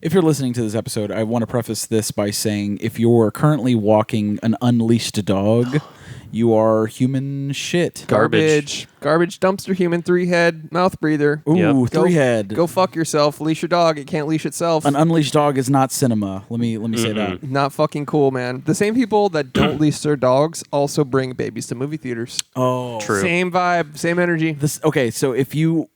If you're listening to this episode, I want to preface this by saying if you're currently walking an unleashed dog, you are human shit. Garbage dumpster human 3-head mouth breather. Ooh, Yep. 3-head. Go fuck yourself. Leash your dog. It can't leash itself. An unleashed dog is not cinema. Let me say that. Not fucking cool, man. The same people that don't leash their dogs also bring babies to movie theaters. Oh, True. Same vibe, same energy. Okay, so if you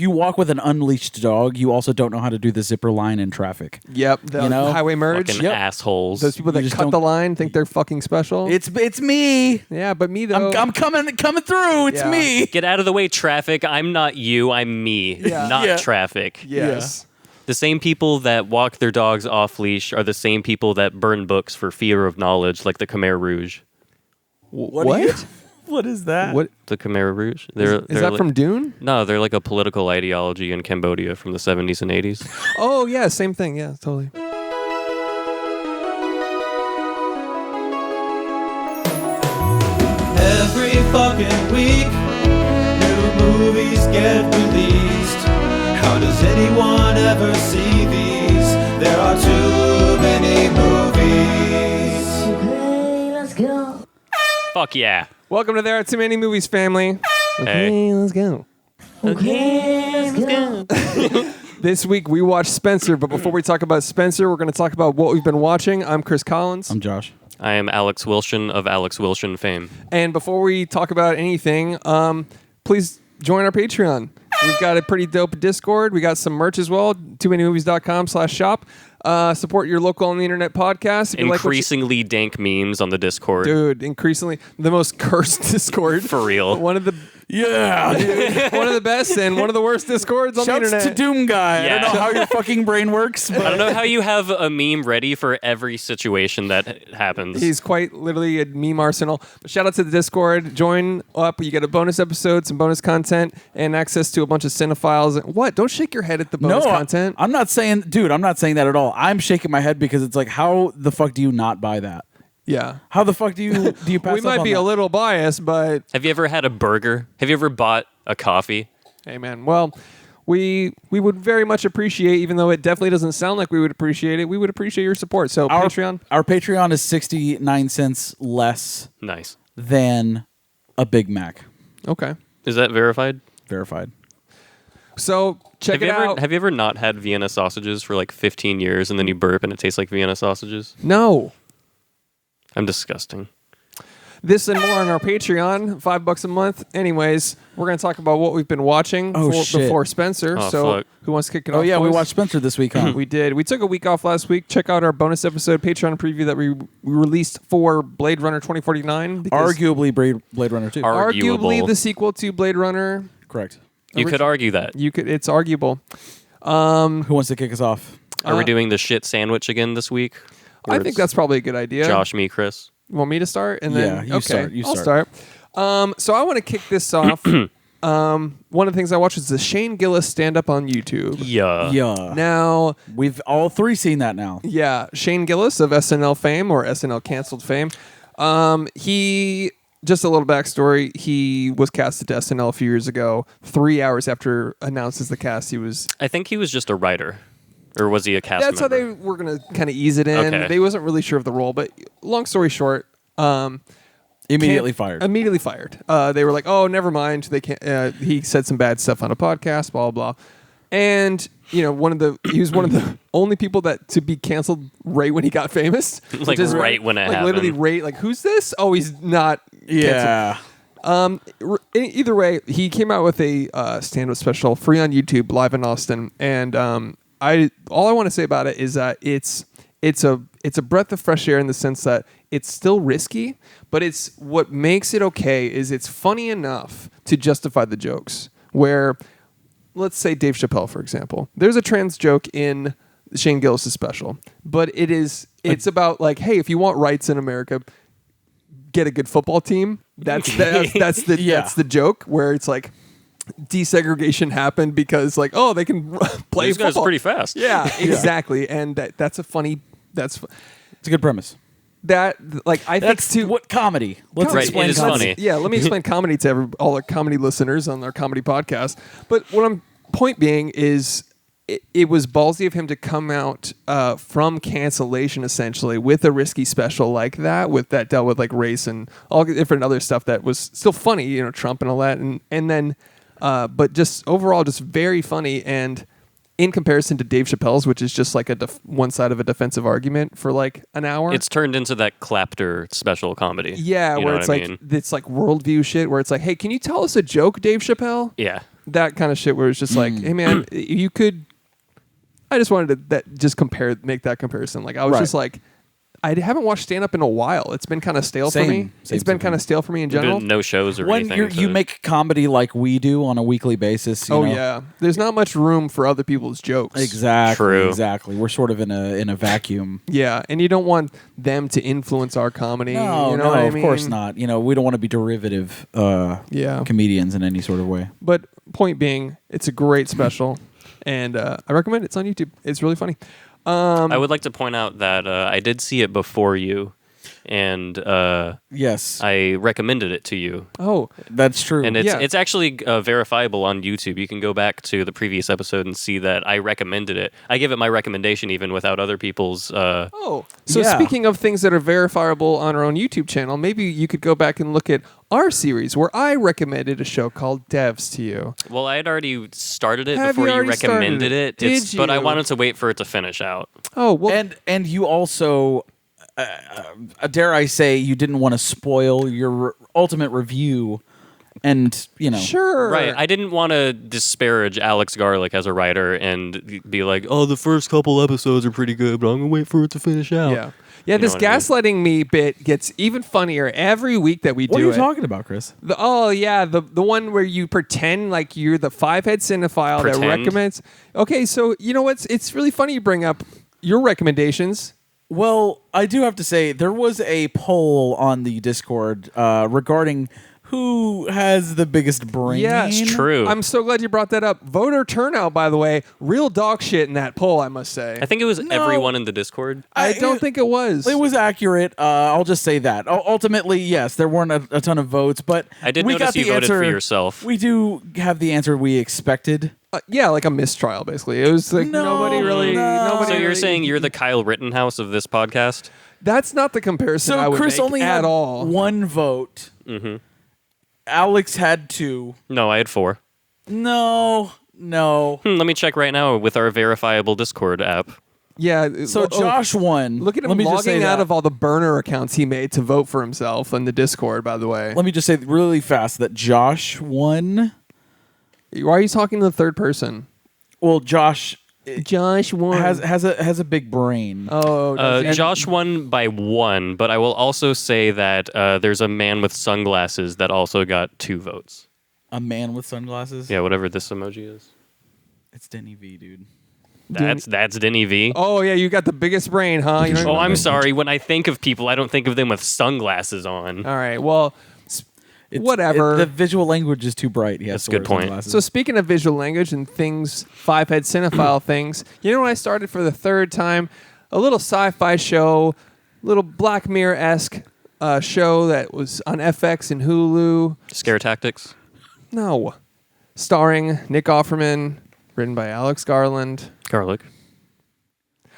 walk with an unleashed dog, you also don't know how to do the zipper line in traffic. Yep, the highway merge. Fucking assholes. Those people that just cut don't- the line think they're fucking special. It's me. Yeah, but me though. I'm coming through. It's Yeah. me. Get out of the way, traffic. I'm not you. I'm me, Yeah. not Yeah. traffic. Yes. The same people that walk their dogs off leash are the same people that burn books for fear of knowledge, like the Khmer Rouge. What? What is that? What The Khmer Rouge. is that from Dune? No, they're like a political ideology in Cambodia from the 70s and 80s. Oh yeah, same thing. Yeah, totally. Every fucking week, new movies get released. How does anyone ever see these? There are too many movies. Okay, let's go. Fuck yeah. Welcome to There Are Too Many Movies, family. Okay, let's go. Okay, let's go. This week we watched Spencer, but before we talk about Spencer, we're going to talk about what we've been watching. I'm Chris Collins. I'm Josh. I am Alex Wilson of Alex Wilson fame. And before we talk about anything, please join our Patreon. We've got a pretty dope Discord. We got some merch as well. TooManyMovies.com/shop. Support your local on the internet podcast. If you like what Increasingly dank memes on the Discord. dude, increasingly the most cursed Discord. For real. One of the Yeah. one of the best and one of the worst Discords on the Shouts internet. to Doom Guy. I Yeah. don't know how your fucking brain works, I but don't know how you have a meme ready for every situation that happens. He's quite literally a meme arsenal. But shout out to the Discord. Join up. You get a bonus episode, some bonus content, and access to a bunch of cinephiles. What? Don't shake your head at the bonus content. I'm not saying, dude, I'm not saying that at all. I'm shaking my head because it's like, how the fuck do you not buy that? Yeah. How the fuck do you pass We up might on be that? a little biased, but Have you ever had a burger? Have you ever bought a coffee? hey, man. Well, we would very much appreciate, even though it definitely doesn't sound like we would appreciate it, we would appreciate your support. So Patreon. Our Patreon is 69 cents less Nice. than a Big Mac. Okay. Is that verified? Verified. So check it out. Have you ever not had Vienna sausages for like 15 years and then you burp and it tastes like Vienna sausages? No. I'm disgusting. This and more on our Patreon, $5 a month. Anyways, we're going to talk about what we've been watching shit. before Spencer. Oh, so fuck. who wants to kick it Oh off? yeah, we boys? watched Spencer this week, huh? We did. We took a week off last week. Check out our bonus episode Patreon preview that we released for Blade Runner 2049. because Arguably Blade Runner 2. Arguable. arguably the sequel to Blade Runner. Correct. You could argue that. It's arguable. Who wants to kick us off? Are we doing the shit sandwich again this week? I Or think it's that's probably a good idea. Josh, me, Chris. You want me to start? And then Yeah, you start. You I'll start. start. So I want to kick this off. One of the things I watched is the Shane Gillis stand-up on YouTube. Yeah. Yeah. Now, We've all three seen that now. yeah, Shane Gillis of SNL fame or SNL canceled fame. He just a little backstory. He was casted to SNL a few years ago. 3 hours after announced as the cast, he was. I think he was just a writer. Or was he a cast That's how member? they were gonna kind of ease it in. Okay. They wasn't really sure of the role, but long story short, Immediately fired. Immediately fired. They were like, "Oh, never mind." They can't. He said some bad stuff on a podcast. Blah blah. And you know, he was one of the only people that to be canceled right when he got famous. Like, which is right when it like literally happened. right. Like, who's this? Oh, he's not. Yeah. Either way, he came out with a stand-up special free on YouTube, live in Austin, and all I want to say about it is that it's a breath of fresh air in the sense that it's still risky, but it's what makes it okay is it's funny enough to justify the jokes. Where, let's say Dave Chappelle, for example, there's a trans joke in Shane Gillis' special, but it's about like, hey, if you want rights in America, get a good football team. That's the joke where it's like desegregation happened because like, oh, they can play These guys football are pretty fast. Yeah, exactly. And that's a funny. It's a good premise. That like I think That's too. what comedy. Let's Right, explain it is comedy. funny. Yeah, let me explain comedy to all our comedy listeners on our comedy podcast. But what I'm point being is it was ballsy of him to come out from cancellation essentially with a risky special like that, with that dealt with like race and all different other stuff that was still funny, you know, Trump and all that, and then but just overall just very funny. And in comparison to Dave Chappelle's, which is just like one side of a defensive argument for like an hour, It's turned into that clapter special comedy. yeah, You know where what it's I like mean? it's like worldview shit, where it's like, hey, can you tell us a joke, Dave Chappelle? Yeah. That kind of shit, where it's just like, hey man, you could. I just wanted to make that comparison. Like I was Right. just like, I haven't watched stand up in a while. It's been kind of stale for Same. me. Same, It's been same. kind of stale for me in There's general. been no shows or When anything. you make comedy like we do on a weekly basis, you Oh know? yeah, there's not much room for other people's jokes. Exactly. True. Exactly. We're sort of in a vacuum. Yeah, and you don't want them to influence our comedy. No, you know no, what I of course mean? not. You know, we don't want to be derivative Yeah. comedians in any sort of way. But point being, it's a great special, and I recommend it. It's on YouTube. It's really funny. I would like to point out that I did see it before you, and Yes, I recommended it to you. Oh, that's true. And Yeah. it's actually verifiable on YouTube. You can go back to the previous episode and see that I recommended it. I give it my recommendation even without other people's. so Yeah. speaking of things that are verifiable on our own YouTube channel, maybe you could go back and look at our series where I recommended a show called Devs to you. Well, I had already started it Have before you you already recommended started it? it. Did But I you? wanted to wait for it to finish out. Oh well, and you also, dare I say, you didn't want to spoil your ultimate review, and you know, sure, Right. I didn't want to disparage Alex Garlick as a writer and be like, oh, the first couple episodes are pretty good, but I'm going to wait for it to finish out. Yeah. Yeah, You this know what I mean? gaslighting me bit gets even funnier every week that we what are do you it. talking about, Chris? The one where you pretend like you're the five-head cinephile that Pretend? recommends. Okay, so you know what's? It's really funny you bring up your recommendations. Well, I do have to say there was a poll on the Discord regarding who has the biggest brain. Yeah, It's true. I'm so glad you brought that up. Voter turnout, by the way, real dog shit in that poll, I must say. I think it was No. everyone in the Discord. I don't think it was. It was accurate. I'll just say that. Ultimately, yes, there weren't a ton of votes, but I did we notice got the you voted for answer. yourself. We do have the answer we expected. Yeah, like a mistrial, basically. It was like No, nobody really. no. Nobody So you're really- saying you're the Kyle Rittenhouse of this podcast? that's not the comparison So I would Chris make only at had all. one vote. Mm-hmm. Alex had two. No, I had 4. No. Let me check right now with our verifiable Discord app. Yeah. So Josh won. Look at him Let me just say logging out that. of all the burner accounts he made to vote for himself in the Discord, by the way. Let me just say really fast that Josh won. Why are you talking to the third person? Well, Josh Josh won. has a big brain. Oh, does he? Josh won by 1, but I will also say that there's a man with sunglasses that also got 2 votes. A man with sunglasses. Yeah, whatever this emoji is. It's Denny V, dude. That's Denny V. Oh, yeah, you got the biggest brain, huh? You know- Oh, I'm sorry. When I think of people, I don't think of them with sunglasses on. All right, well, whatever. The visual language is too bright. He has That's to a good wear point. sunglasses. So speaking of visual language and things, five-head cinephile things, you know when I started for the third time? A little sci-fi show, little Black Mirror-esque show that was on FX and Hulu. Scare tactics. No. Starring Nick Offerman, written by Alex Garland. Garlic.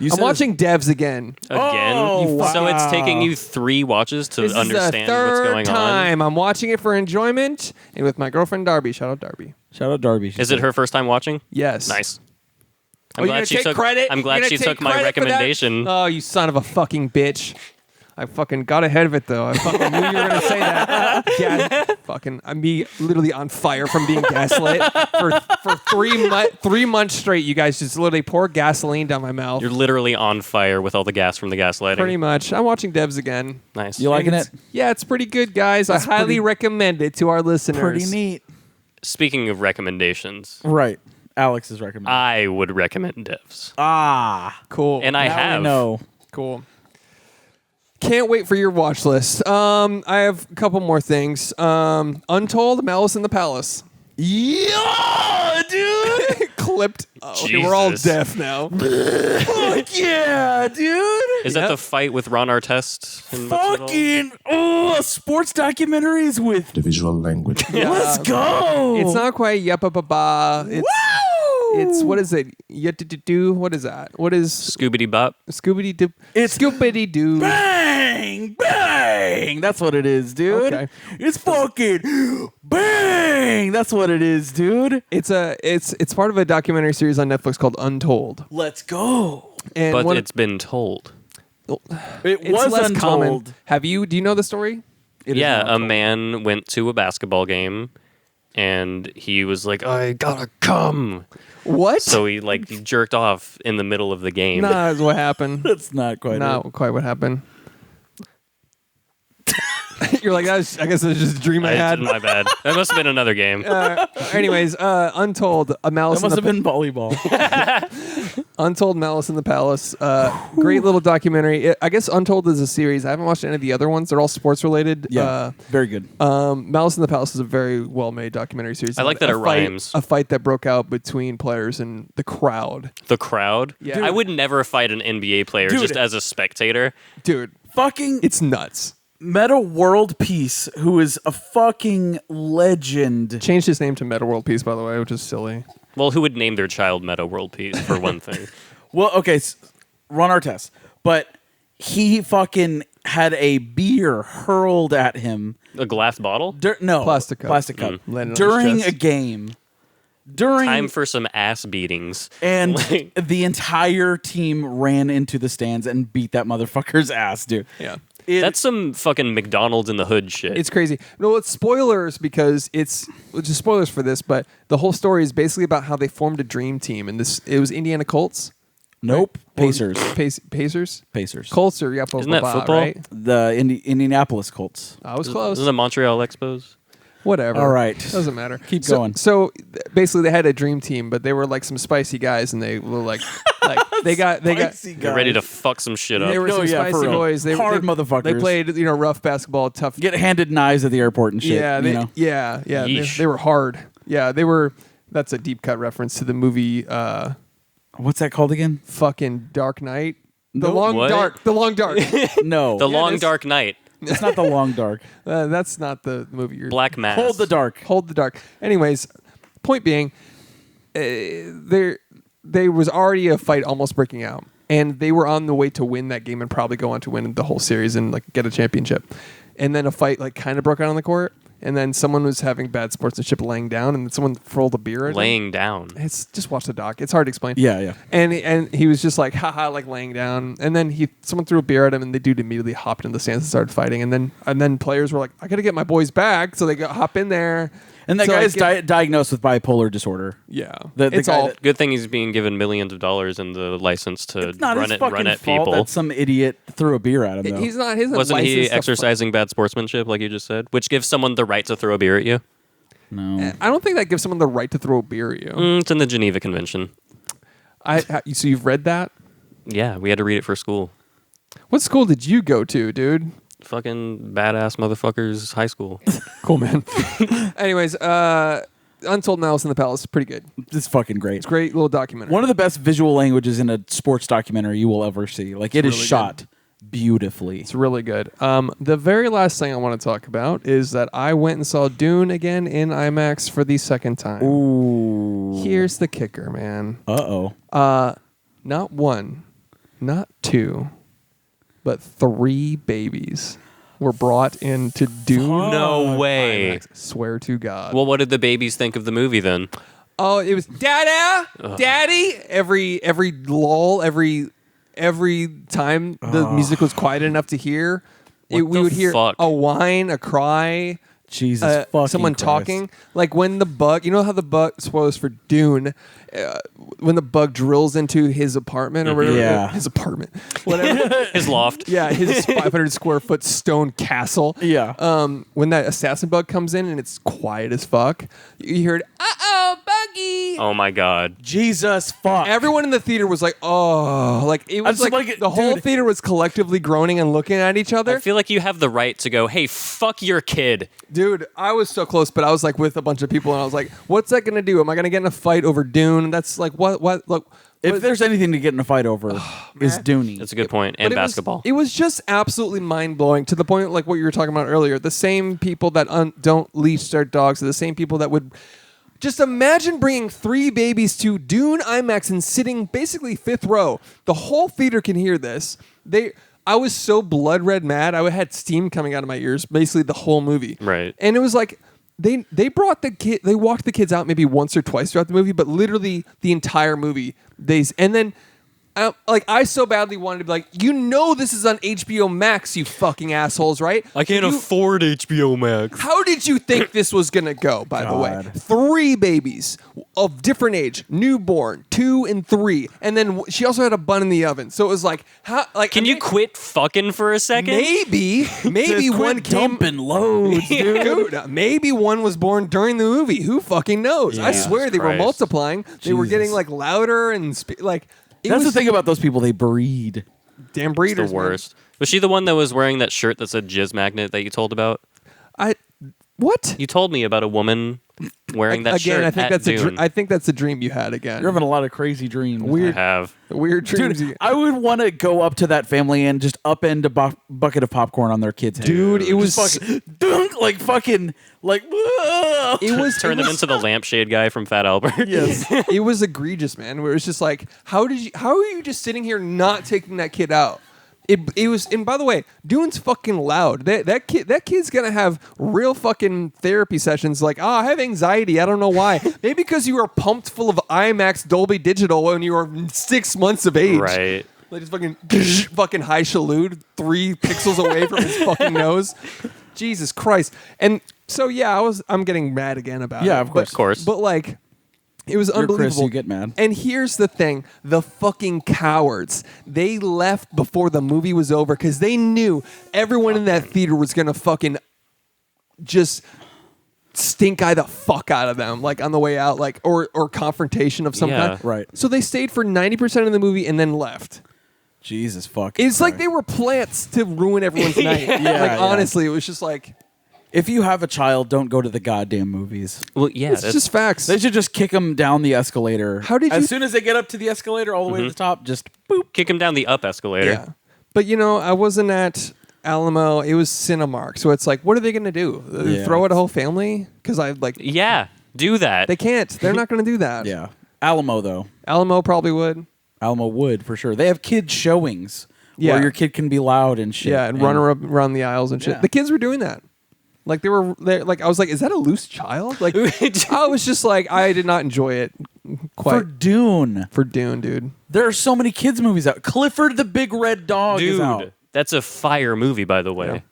You I'm said- watching Devs again. Again. Oh, So it's wow. taking you 3 watches to This understand is the what's third going time I'm watching it for enjoyment and with my girlfriend Darby. Shout out Darby. Shout out Darby. on. Is it her first time watching? Yes. Nice. Oh, you're gonna take credit? I'm You're glad gonna she take took my credit for that? recommendation. Oh, you son of a fucking bitch. I fucking got ahead of it, though. I fucking knew you were going to say that. I'm literally on fire from being gaslit. For 3 months straight, you guys just literally pour gasoline down my mouth. You're literally on fire with all the gas from the gaslighting. Pretty much. I'm watching Devs again. Nice. You liking it? Yeah, it's pretty good, guys. I highly pretty- recommend it to our listeners. Pretty neat. Speaking of recommendations, Right. Alex is recommending. I would recommend Devs. Cool. And I Now we have. know. Cool. Can't wait for your watch list. I have a couple more things. Untold, Malice in the Palace. Yeah, dude. Clipped. Oh, okay, we're all Jesus. deaf now. Fuck yeah, dude. Is that the fight with Ron Artest? and what's it all? Sports documentaries with. The visual language. Let's go. It's not quite yappa ba ba. It's Woo! It's what is it? Do what is that? What is Scoobity Bop. Scooby Doo? It's Scoobity Doo. Bang! Bang! That's what it is, dude. Okay. It's fucking bang! That's what it is, dude. It's part of a documentary series on Netflix called Untold. Let's go. And But one- it's been told. It it's was less common. Untold. Do you know the story? It is Yeah, not a Untold. man went to a basketball game and he was like, I gotta come. What? So he jerked off in the middle of the game. Nah, that's what happened. That's not quite Not quite what happened. You're like, I guess that's just a dream I had. My bad. That must have been another game. Anyways, Untold, a Malice That must in have the been volleyball. Untold Malice in the Palace. Great little documentary. I guess Untold is a series. I haven't watched any of the other ones. They're all sports related. Yeah, very good. Malice in the Palace is a very well made documentary series. I like that it rhymes. A fight that broke out between players and the crowd. The crowd? Yeah. I would never fight an NBA player Dude. just as a spectator. Dude, Fucking it's nuts. Meta World Peace, who is a fucking legend. Changed his name to Meta World Peace, by the way, which is silly. Well, who would name their child Meta World Peace, for one thing? Well, okay, run our test. But he fucking had a beer hurled at him. A glass bottle? No, Plastic cup. Plastic cup. Landed on his During chest. a game. During Time for some ass beatings. and Like- the entire team ran into the stands and beat that motherfucker's ass, dude. Yeah. That's some fucking McDonald's in the hood shit. It's crazy. No, it's spoilers because it's just spoilers for this, but the whole story is basically about how they formed a dream team, and it was Indiana Colts. Nope. Pacers. Pacers. Pacers. Colts or Isn't that football? right? The Indianapolis Colts. I was close. Isn't the Montreal Expos? Whatever. All right. Doesn't matter. Keep going. So basically, they had a dream team, but they were like some spicy guys, and they were like they got Spicy They're ready to fuck some shit up. they were No, some yeah, for spicy real. boys. They Hard they, motherfuckers. They played rough basketball, tough. Get handed knives at the airport and shit. yeah, you know? yeah. They, Yeesh. they were hard. Yeah, they were. That's a deep cut reference to the movie. What's that called again? Fucking Dark Knight. The Nope. Long What? Dark. The Long Dark. No. The it Long is. Dark Night. It's not the Long Dark. That's not the movie you're. Black Mass. Hold the dark. Hold the Dark. Anyways, point being, there was already a fight almost breaking out, and they were on the way to win that game and probably go on to win the whole series and get a championship. And then a fight kind of broke out on the court, and then someone was having bad sportsmanship laying down, and someone rolled a beer at him. Laying down. It's just watch the doc. It's hard to explain. Yeah. And he was just like haha, laying down, and then someone threw a beer at him, and the dude immediately hopped in the stands and started fighting, and then players were like, I gotta get my boys back, so they hop in there. And that So, guy's get- diagnosed with bipolar disorder. Yeah, The it's guy all that- Good thing he's being given millions of dollars and the license to It's not run his it fucking run at fault people. that some idiot threw a beer at him, though. he's not his. Wasn't he exercising bad sportsmanship, like you just said? Which gives someone the right to throw a beer at you? No. I don't think that gives someone the right to throw a beer at you. It's in the Geneva Convention. So you've read that? Yeah, we had to read it for school. What school did you go to, dude? Fucking badass motherfuckers high school. Cool, man. Anyways, Untold Malice in the Palace is pretty good. It's fucking great. It's a great little documentary. One of the best visual languages in a sports documentary you will ever see. It is really shot beautifully. It's really good. The very last thing I want to talk about is that I went and saw Dune again in IMAX for the second time. Ooh. Here's the kicker, man. Uh-oh. Not one, not two, but 3 babies were brought into Dune. No way. IMAX. Swear to God. Well, what did the babies think of the movie then? Oh, it was Dada, Daddy. Every lull, every time the music was quiet enough to hear, we the would hear fuck? a whine, a cry, Jesus fucking someone Christ. talking. Like when the bug, you know how the bug, spoilers for Dune, when the bug drills into his apartment or whatever, Yeah. his apartment, whatever. His loft. Yeah, his 500 square foot stone castle. Yeah. When that assassin bug comes in and it's quiet as fuck, you heard, "Uh-oh, buggy." Oh my god. Jesus fuck. Everyone in the theater was like, "Oh!" Like it was just like like, the whole dude. theater was collectively groaning and looking at each I other. feel like you have the right to go, hey, fuck your kid. Dude, I was so close, but I was like with a bunch of people, and I was like, "What's that gonna do? Am I gonna get in a fight over Dune?" That's like what? Look, if there's anything to get in a fight over, is Dooney. That's a good point. but And it was- basketball. it was just absolutely mind blowing to the point, like what you were talking about earlier. The same people that don't leash their dogs are the same people that would Just imagine bringing 3 babies to Dune IMAX and sitting basically 5th row. The whole theater can hear this. I was so blood red mad. I had steam coming out of my ears basically the whole movie. Right. And it was like they brought they walked the kids out maybe once or twice throughout the movie, but literally the entire movie and then I so badly wanted to be like, this is on HBO Max, you fucking assholes, right? I can't afford HBO Max. How did you think this was gonna go? By the way, 3 babies of different age, newborn, 2 and 3, and then she also had a bun in the oven. So it was like, how? Like, Can you quit fucking for a second? Maybe one came. dumping loads, dude. Dude, maybe one was born during the movie. Who fucking knows? I Jesus swear they were Christ. multiplying. They were getting Jesus. like louder and That's the thing about those people. They breed. damn It's breeders. the worst. Was she the one that was wearing that shirt that said jizz magnet that you told about? What? You told me about a woman wearing that shirt I think at that's Dune. I think that's a dream you had again. You're having a lot of crazy dreams. Weird. I have. Weird dreams. Dude, I would want to go up to that family and just upend a bucket of popcorn on their kids' head. Dude, it was Just fucking, dunk, like fucking, like. it was Turn it them was- into the lampshade guy from Fat Albert. Yes. it was egregious, man. Where it's just like, how are you just sitting here not taking that kid out? It was, and by the way, Dune's fucking loud. That kid's gonna have real fucking therapy sessions. Like, I have anxiety. I don't know why. Maybe because you were pumped full of IMAX Dolby Digital when you were 6 months of age. Right. Like just fucking high shalud 3 pixels away from his fucking nose. Jesus Christ. And so yeah, I'm getting mad again about it. Yeah, of course. Of course. But like, it was You're unbelievable. Chris, you get mad. And here's the thing: the fucking cowards. They left before the movie was over because they knew everyone in that theater was gonna fucking just stink eye the fuck out of them, like on the way out, like or confrontation of some Yeah. kind. Right. So they stayed for 90% of the movie and then left. Jesus fuck. It's like they were plants to ruin everyone's night. Like yeah. honestly, it was just like If you have a child, don't go to the goddamn movies. Well, yeah. it's just facts. They should just kick them down the escalator. How did As you- soon as they get up to the escalator, all the way to the top, just boop. kick him down the up escalator. Yeah. But I wasn't at Alamo. It was Cinemark. So it's like, what are they going to do? Yeah. Throw out a whole family? Because Yeah, do that. they can't. They're not going to do that. Yeah. Alamo though. Alamo probably would. Alamo would for sure. They have kids showings Yeah. where your kid can be loud and shit. Yeah, and run around the aisles and shit. Yeah. The kids were doing that. Like they like I was like, is that a loose child? Like I was just like, I did not enjoy it quite For Dune. for Dune, dude. There are so many kids movies out. Clifford the Big Red Dog is out. Dude, that's a fire movie, by the way.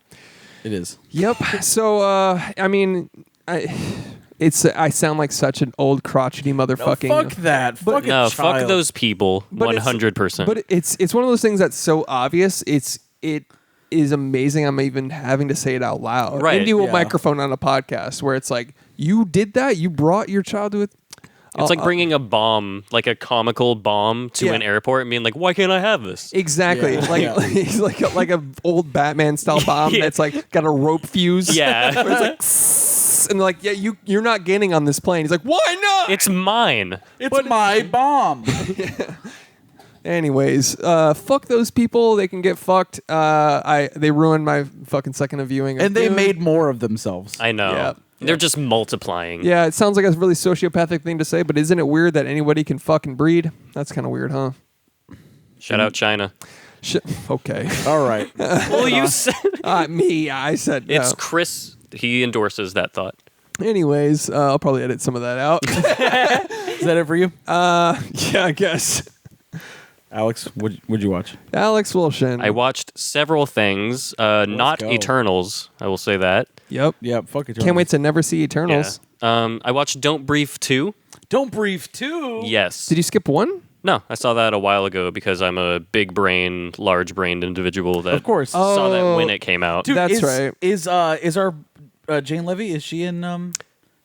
It is. Yep. So I mean, I sound like such an old crotchety motherfucking. Fuck that. Fuck a No, child. fuck those people. But it's- 100%. But it's one of those things that's so obvious. It is amazing. I'm even having to say it out loud Right, into a yeah. microphone on a podcast where it's like, you did that. You brought your child to it. It's like bringing a bomb, like a comical bomb, to Yeah. an airport and being like, "Why can't I have this?" Exactly. Yeah, Like yeah. he's like a old Batman style bomb Yeah. that's like got a rope fuse. Yeah. Where it's like, "Sss," and like, yeah, you're not getting on this plane. He's like, why not? It's mine. It's my bomb. Anyways, fuck those people. They can get fucked. They ruined my fucking second of viewing. of And they Dune. made more of themselves. I know. Yeah. They're just multiplying. Yeah, it sounds like a really sociopathic thing to say, but isn't it weird that anybody can fucking breed? That's kind of weird, huh? Shout out China. Okay. All right. Well, you said I said no. it's Chris. He endorses that thought. Anyways, I'll probably edit some of that out. Is that it for you? Yeah, I guess. Alex, what'd you watch? Alex Wilson. I watched several things. Not go. Eternals. I will say that. Yep. Yeah, fuck it. Can't wait to never see Yeah. Eternals. I watched Don't Brief 2. Don't Brief 2. Yes. Did you skip one? No, I saw that a while ago because I'm a big brain, large brained individual that Of course. saw that when it came out. Dude, That's is, right. Is our Jane Levy, is she in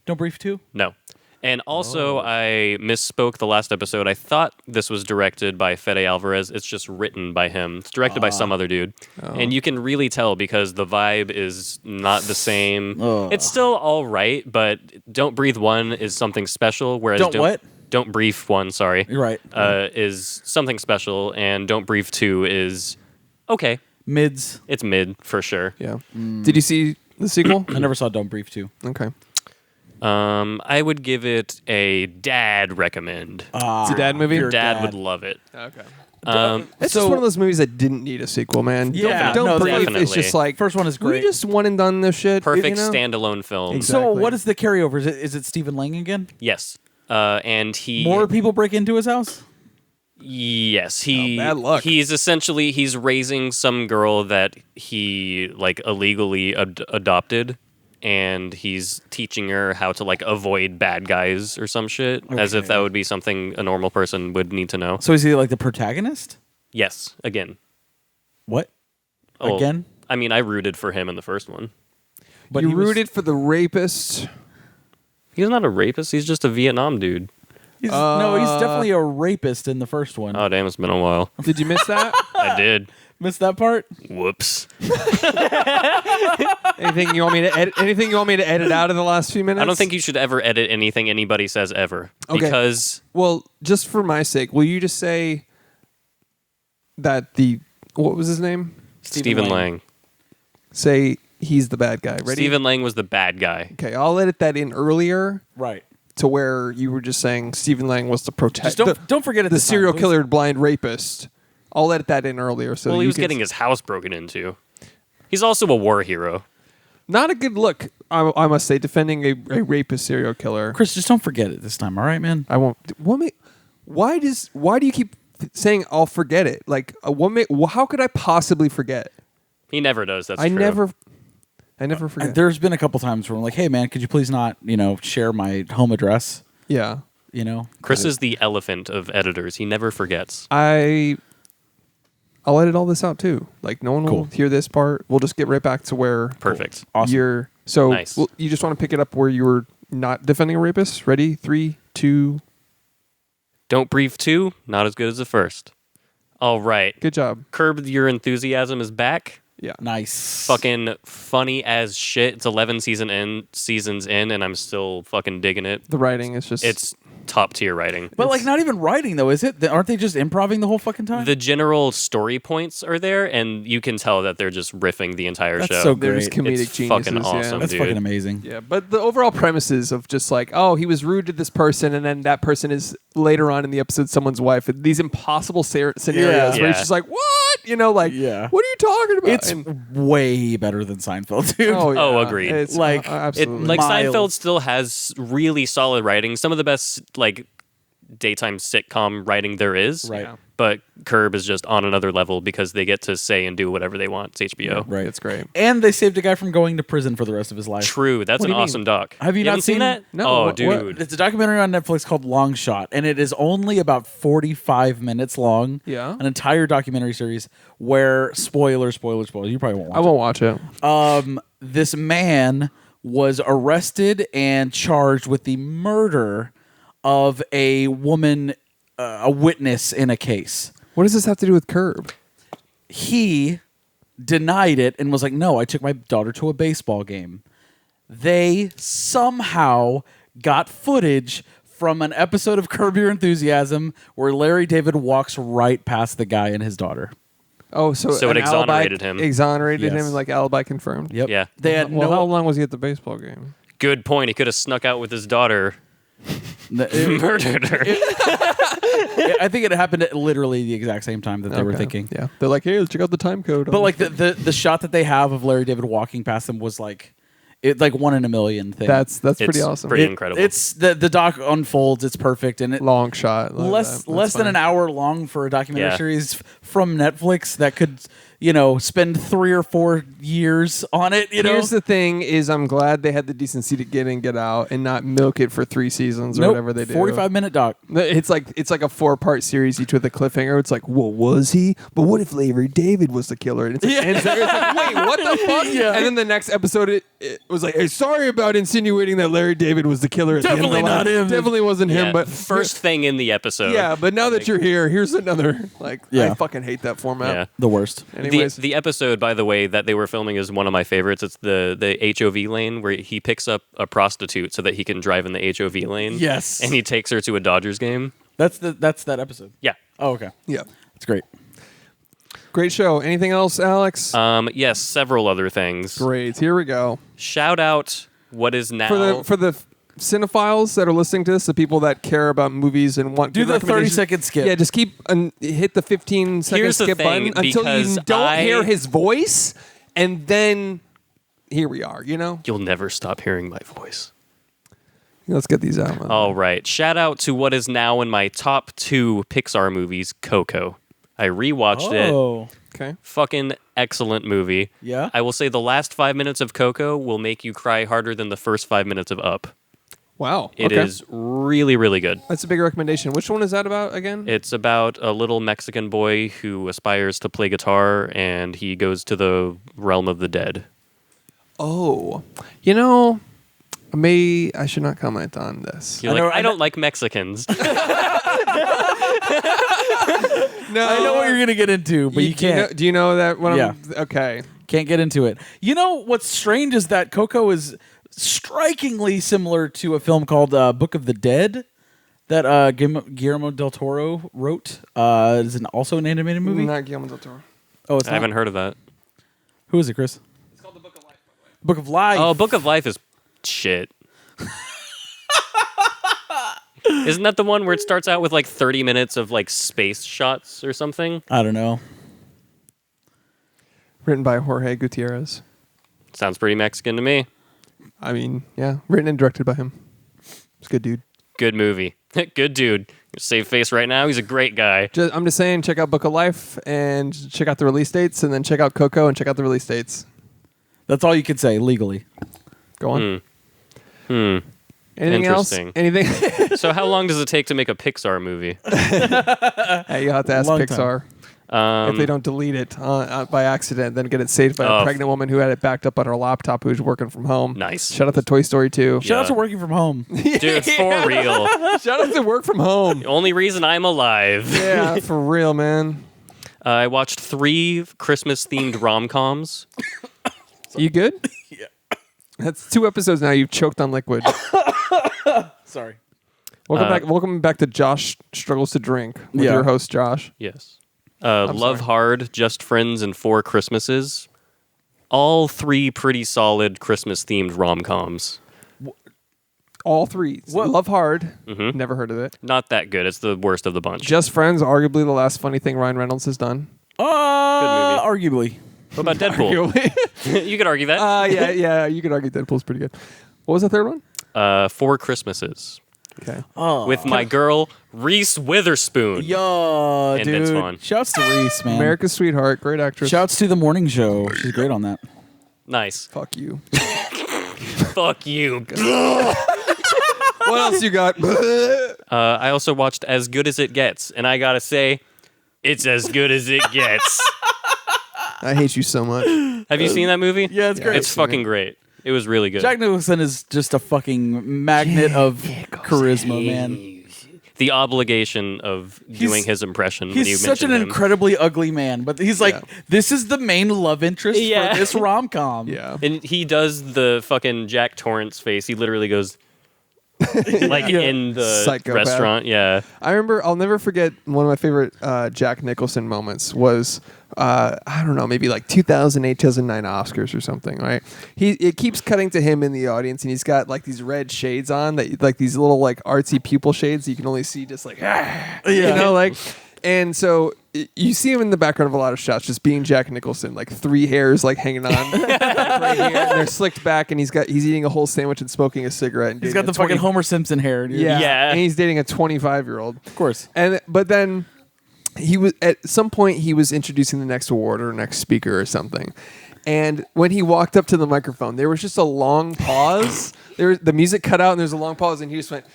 Don't Brief 2? No. And also, Oh. I misspoke the last episode. I thought this was directed by Fede Alvarez. It's just written by him. It's directed by some other dude. Oh. And you can really tell because the vibe is not the same. Ugh. It's still all right, but Don't Breathe 1 is something special. Whereas Don't what? Don't Brief 1, sorry. You're right. Is something special. And Don't Brief 2 is okay. Mids. It's mid for sure. Yeah. Did you see the sequel? I never saw Don't Brief 2. Okay. I would give it a dad recommend. It's a dad movie? Your Dad would love it. Okay. Um, It's just one of those movies that didn't need a sequel, man. Yeah, don't no, breathe. It's definitely. just like First one is we great. just one and done this shit. perfect you know? standalone film. Exactly. So what is the carryover? Is it Stephen Lang again? Yes. And he More people break into his house? Yes, he. bad luck. He's raising some girl that he like illegally adopted, and he's teaching her how to like avoid bad guys or some shit, as if Okay. that would be something a normal person would need to know. So is he like the protagonist? Yes, again. What? Oh, Again? I mean, I rooted for him in the first one. But you he was- rooted for the rapist. He's not a rapist. He's just a Vietnam dude. No, he's definitely a rapist in the first one. Oh damn, it's been a while. Did you miss that? I did. Missed that part? Whoops. Anything you want me to edit? Anything you want me to edit out of the last few minutes? I don't think you should ever edit anything anybody says ever, Okay. because Well, just for my sake, will you just say that what was his name? Stephen Lang. Say he's the bad guy. Ready? Stephen Lang was the bad guy. Okay, I'll edit that in earlier Right. to where you were just saying Stephen Lang was the Just don't forget it the this time, serial please. killer blind rapist. I'll edit that in earlier. So Well, he you was can- getting his house broken into. He's also a war hero. not a good look. I must say, defending a rapist serial killer. Chris, just don't forget it this time, all right, man? I won't. Why do you keep saying I'll forget it? Like how could I possibly forget? He never does. That's I true. never forget. There's been a couple times where I'm like, hey, man, could you please not, share my home address? Yeah. Chris is the elephant of editors. He never forgets. I'll edit all this out too. Like no one will Cool. hear this part. We'll just get right back to where Perfect. Awesome. you're. So Nice. you just want to pick it up where you were not defending a rapist. Ready? 3, 2. Don't Brief 2, not as good as the first. All right. Good job. Curb Your Enthusiasm is back. Yeah. Nice. Fucking funny as shit. It's 11 seasons in, and I'm still fucking digging it. The writing is just. It's top tier writing. But like not even writing though, is it? Aren't they just improvising the whole fucking time? The general story points are there, and you can tell that they're just riffing the entire That's show. so they're great. just comedic It's geniuses. fucking awesome. That's dude. fucking amazing. Yeah, but the overall premises of just like, oh, he was rude to this person, and then that person is later on in the episode someone's wife. And these impossible scenarios where Yeah. it's just like, what? Like, Yeah. what are you talking about? It's way better than Seinfeld, dude. Oh, agreed. It's, Like, It, absolutely. like Miles. Seinfeld still has really solid writing. Some of the best like daytime sitcom writing there is. Right. Yeah. But Curb is just on another level because they get to say and do whatever they want. It's HBO. Right. It's great. And they saved a guy from going to prison for the rest of his life. True. That's What an do you mean? awesome doc. Have you not haven't seen seen- that? No, Oh, what- dude. It's a documentary on Netflix called Long Shot, and it is only about 45 minutes long. Yeah. An entire documentary series where, spoiler, you probably won't watch I won't watch it. this man was arrested and charged with the murder of a woman, a witness in a case. What does this have to do with Curb? He denied it and was like, no, I took my daughter to a baseball game. They somehow got footage from an episode of Curb Your Enthusiasm where Larry David walks right past the guy and his daughter. Oh, so So it an alibi exonerated him. Exonerated Yes. him, like alibi confirmed. Yep. Yeah. They had Well, how no. long was he at the baseball game? Good point. He could have snuck out with his daughter, murdered her. I think it happened at literally the exact same time that they were Okay. thinking. Yeah, they're like, hey, let's check out the time code. But like the shot that they have of Larry David walking past them was like one in a million thing. that's pretty It's awesome. pretty incredible. It's the doc unfolds. It's perfect and it Long shot. Like less that. less That's than an fine. hour long for a documentary Yeah. series from Netflix that could spend 3 or 4 years on it. Here's the thing: is I'm glad they had the decency to get in, get out, and not milk it for 3 seasons or whatever they do. 45-minute doc. It's like a 4-part series, each with a cliffhanger. It's like, well, was he? But what if Larry David was the killer? And it's like, ends there. It's like, wait, what the fuck? Yeah. And then the next episode, it was like, hey, sorry about insinuating that Larry David was the killer. At Definitely the end of the not line. him. Definitely wasn't Yeah, him. But first thing in the episode. yeah. But now that you're here, here's another. Like, Yeah. I fucking hate that format. Yeah. The worst. Anyways, The episode, by the way, that they were filming is one of my favorites. It's the HOV lane where he picks up a prostitute so that he can drive in the HOV lane. Yes. And he takes her to a Dodgers game. That's that episode. Yeah. Oh, okay. yeah, That's great. great show. Anything else, Alex? Yes, several other things. Great. Here we go. Shout out what is now For the cinephiles that are listening to this, the people that care about movies and want Do good the recommendations, 30-second skip. Yeah, just keep hit the 15-second Here's the skip thing, button until you because don't hear his voice, and then here we are. You know, You'll never stop hearing my voice. let's get these out. All right. Shout out to what is now in my top 2 Pixar movies, Coco. I rewatched it. Oh. Okay. Fucking excellent movie. Yeah? I will say the last 5 minutes of Coco will make you cry harder than the first 5 minutes of Up. Wow. It is really, really good. That's a big recommendation. Which one is that about again? It's about a little Mexican boy who aspires to play guitar, and he goes to the realm of the dead. Oh, you know, I should not comment on this. You're I like, know- I don't like Mexicans. No, I know what you're gonna get into, but you do you know- can't. do you know that? What Yeah. Okay. Can't get into it. You know what's strange is that Coco is strikingly similar to a film called Book of the Dead that Guillermo del Toro wrote. Is also an animated movie. Not Guillermo del Toro. Oh, it's I not? haven't heard of that. Who is it, Chris? It's called The Book of Life. Book of Life. Oh, Book of Life is shit. Isn't that the one where it starts out with like 30 minutes of like space shots or something? I don't know. Written by Jorge Gutierrez. Sounds pretty Mexican to me. I mean, yeah, written and directed by him. It's a good dude. Good movie. Good dude. Save face right now. He's a great guy. I'm just saying, check out Book of Life and check out the release dates, and then check out Coco and check out the release dates. That's all you could say legally. Go on. Hmm. Anything else? Interesting. Anything? So how long does it take to make a Pixar movie? Hey, you'll have to ask Long Pixar. If they don't delete it by accident, then get it saved by a Oh. pregnant woman who had it backed up on her laptop who's working from home. Nice. Shout out to Toy Story 2. Shout out Yeah. to working from home. Dude, for real. Shout out to work from home. The only reason I'm alive. Yeah, for real, man. I watched 3 Christmas-themed rom-coms. You good? Yeah. That's 2 episodes now. You've choked on liquid. Sorry. Welcome back to Josh Struggles to Drink with Yeah. your host, Josh. Yes. Love Hard, Just Friends, and 4 Christmases. All 3 pretty solid Christmas-themed rom-coms. All 3. What? Love Hard. Mhm. Never heard of it. Not that good. It's the worst of the bunch. Just Friends, arguably the last funny thing Ryan Reynolds has done. Arguably. What about Deadpool? You could argue that. Yeah. You could argue Deadpool's pretty good. What was the third one? 4 Christmases. Okay. Oh. With my girl, Reese Witherspoon. Yo, And dude. Vince Vaughn. Shouts to Reese, man. America's Sweetheart, great actress. Shouts to the morning show. She's great on that. Nice. Fuck you. Fuck you. What else you got? I also watched As Good as It Gets, and I gotta say, it's as good as it gets. I hate you so much. Have you seen that movie? Yeah, it's great. It's fucking great. It was really good. Jack Nicholson is just a fucking magnet of charisma, man. The obligation of doing his impression when you He's such an mention him. incredibly ugly man, but he's like, Yeah. this is the main love interest Yeah. for this rom-com. Yeah. And he does the fucking Jack Torrance face. He literally goes like Yeah. in the Psychopath. restaurant. Yeah. I remember, I'll never forget one of my favorite Jack Nicholson moments was, I don't know, maybe like 2008, 2009 Oscars or something, right? It keeps cutting to him in the audience, and he's got like these red shades on, that like these little like artsy pupil shades that you can only see just like, you know, like, and so you see him in the background of a lot of shots, just being Jack Nicholson, like 3 hairs like hanging on right here, and they're slicked back, and he's eating a whole sandwich and smoking a cigarette. And He's dating got a the fucking 20 Homer Simpson hair, dude. Yeah. Yeah. And he's dating a 25-year-old. Of course. But then he was at some point he was introducing the next award or next speaker or something. And when he walked up to the microphone, there was just a long pause. The music cut out and there's a long pause, and he just went,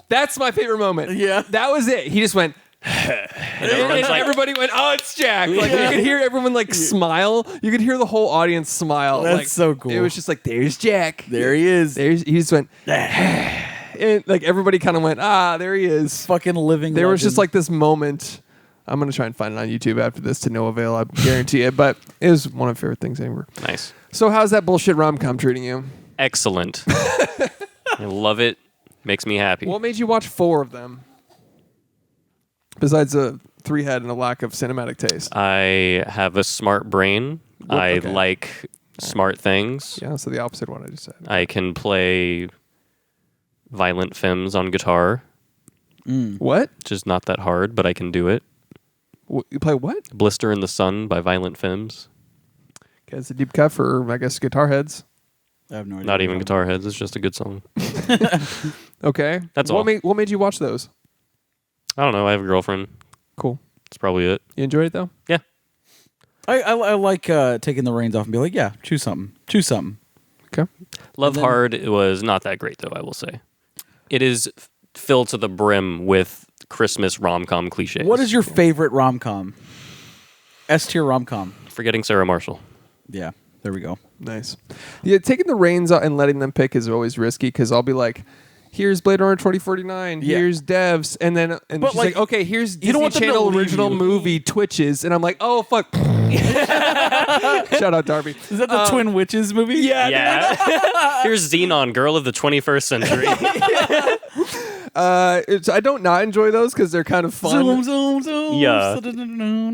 that's my favorite moment. Yeah. That was it. He just went, And and everyone's like, everybody went, oh, it's Jack. Like you could hear everyone like smile. You could hear the whole audience smile. That's like, so cool. It was just like, there's Jack. There he is. He just went, and like everybody kind of went, there he is. Fucking living There was just legend. like this moment. I'm gonna try and find it on YouTube after this to no avail. I guarantee it. But it was one of my favorite things ever. nice. So how's that bullshit rom-com treating you? Excellent. I love it. Makes me happy. What made you watch 4 of them? Besides a 3 head and a lack of cinematic taste. I have a smart brain. I okay. like smart things. Yeah, so the opposite of what I just said. I can play violent femmes on guitar, What? which is not that hard, but I can do it. You play what? Blister in the Sun by Violent Femmes. Okay, it's a deep cut for, I guess, guitar heads. I have no idea. Not even guitar heads. It's just a good song. Okay. That's what all. What made you watch those? I don't know. I have a girlfriend. Cool. That's probably it. You enjoyed it, though? Yeah. I like taking the reins off and be like, yeah, choose something. Choose something. Okay. Love then- Hard was not that great, though, I will say. It is filled to the brim with Christmas rom-com cliches. What is your favorite rom-com? S-tier rom-com. Forgetting Sarah Marshall. Yeah, there we go. Nice. Yeah, taking the reins out and letting them pick is always risky because I'll be like, here's Blade Runner 2049, Yeah. here's Devs, and then But, she's like, like, okay, here's you don't Disney want them to Channel leave original you. movie Twitches, and I'm like, oh, fuck. Shout out Darby. Is that the Twin Witches movie? Yeah. Here's Xenon, girl of the 21st century. I don't not enjoy those because they're kind of fun. Zoom, zoom, zoom. Yeah.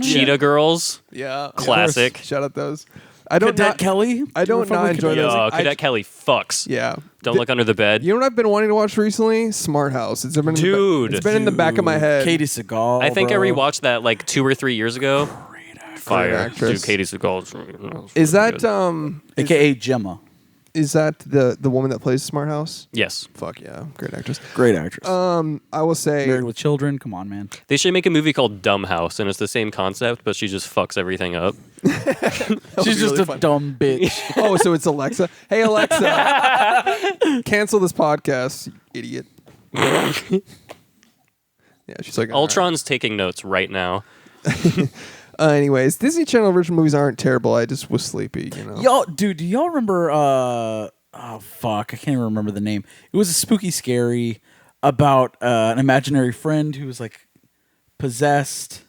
Cheetah Girls. Yeah. of Classic. course. Shout out those. I don't Cadet not, Kelly. I don't not enjoy those. Yo, I- Cadet Kelly fucks. Yeah. Don't look under the bed. You know what I've been wanting to watch recently? Smart House. It's been in Dude. it's been in the back of my head. Katie Seagal. I think bro. I rewatched that like 2 or 3 years ago. Fire. actress. Dude, Katie Seagal. Is that good. AKA Gemma. is that the woman that plays Smart House? Yes. Fuck yeah, great actress. Great actress. I will say Married with Children. Come on, man. They should make a movie called Dumb House, and it's the same concept, but she just fucks everything up. She's just really a fun. dumb bitch. oh, so it's Alexa. Hey Alexa, cancel this podcast, you idiot. Yeah, she's like "All right." Ultron's taking notes right now. Anyways, Disney Channel original movies aren't terrible. I just was sleepy, you know. Y'all, dude, do y'all remember? Oh fuck, I can't even remember the name. It was a spooky, scary about an imaginary friend who was like possessed.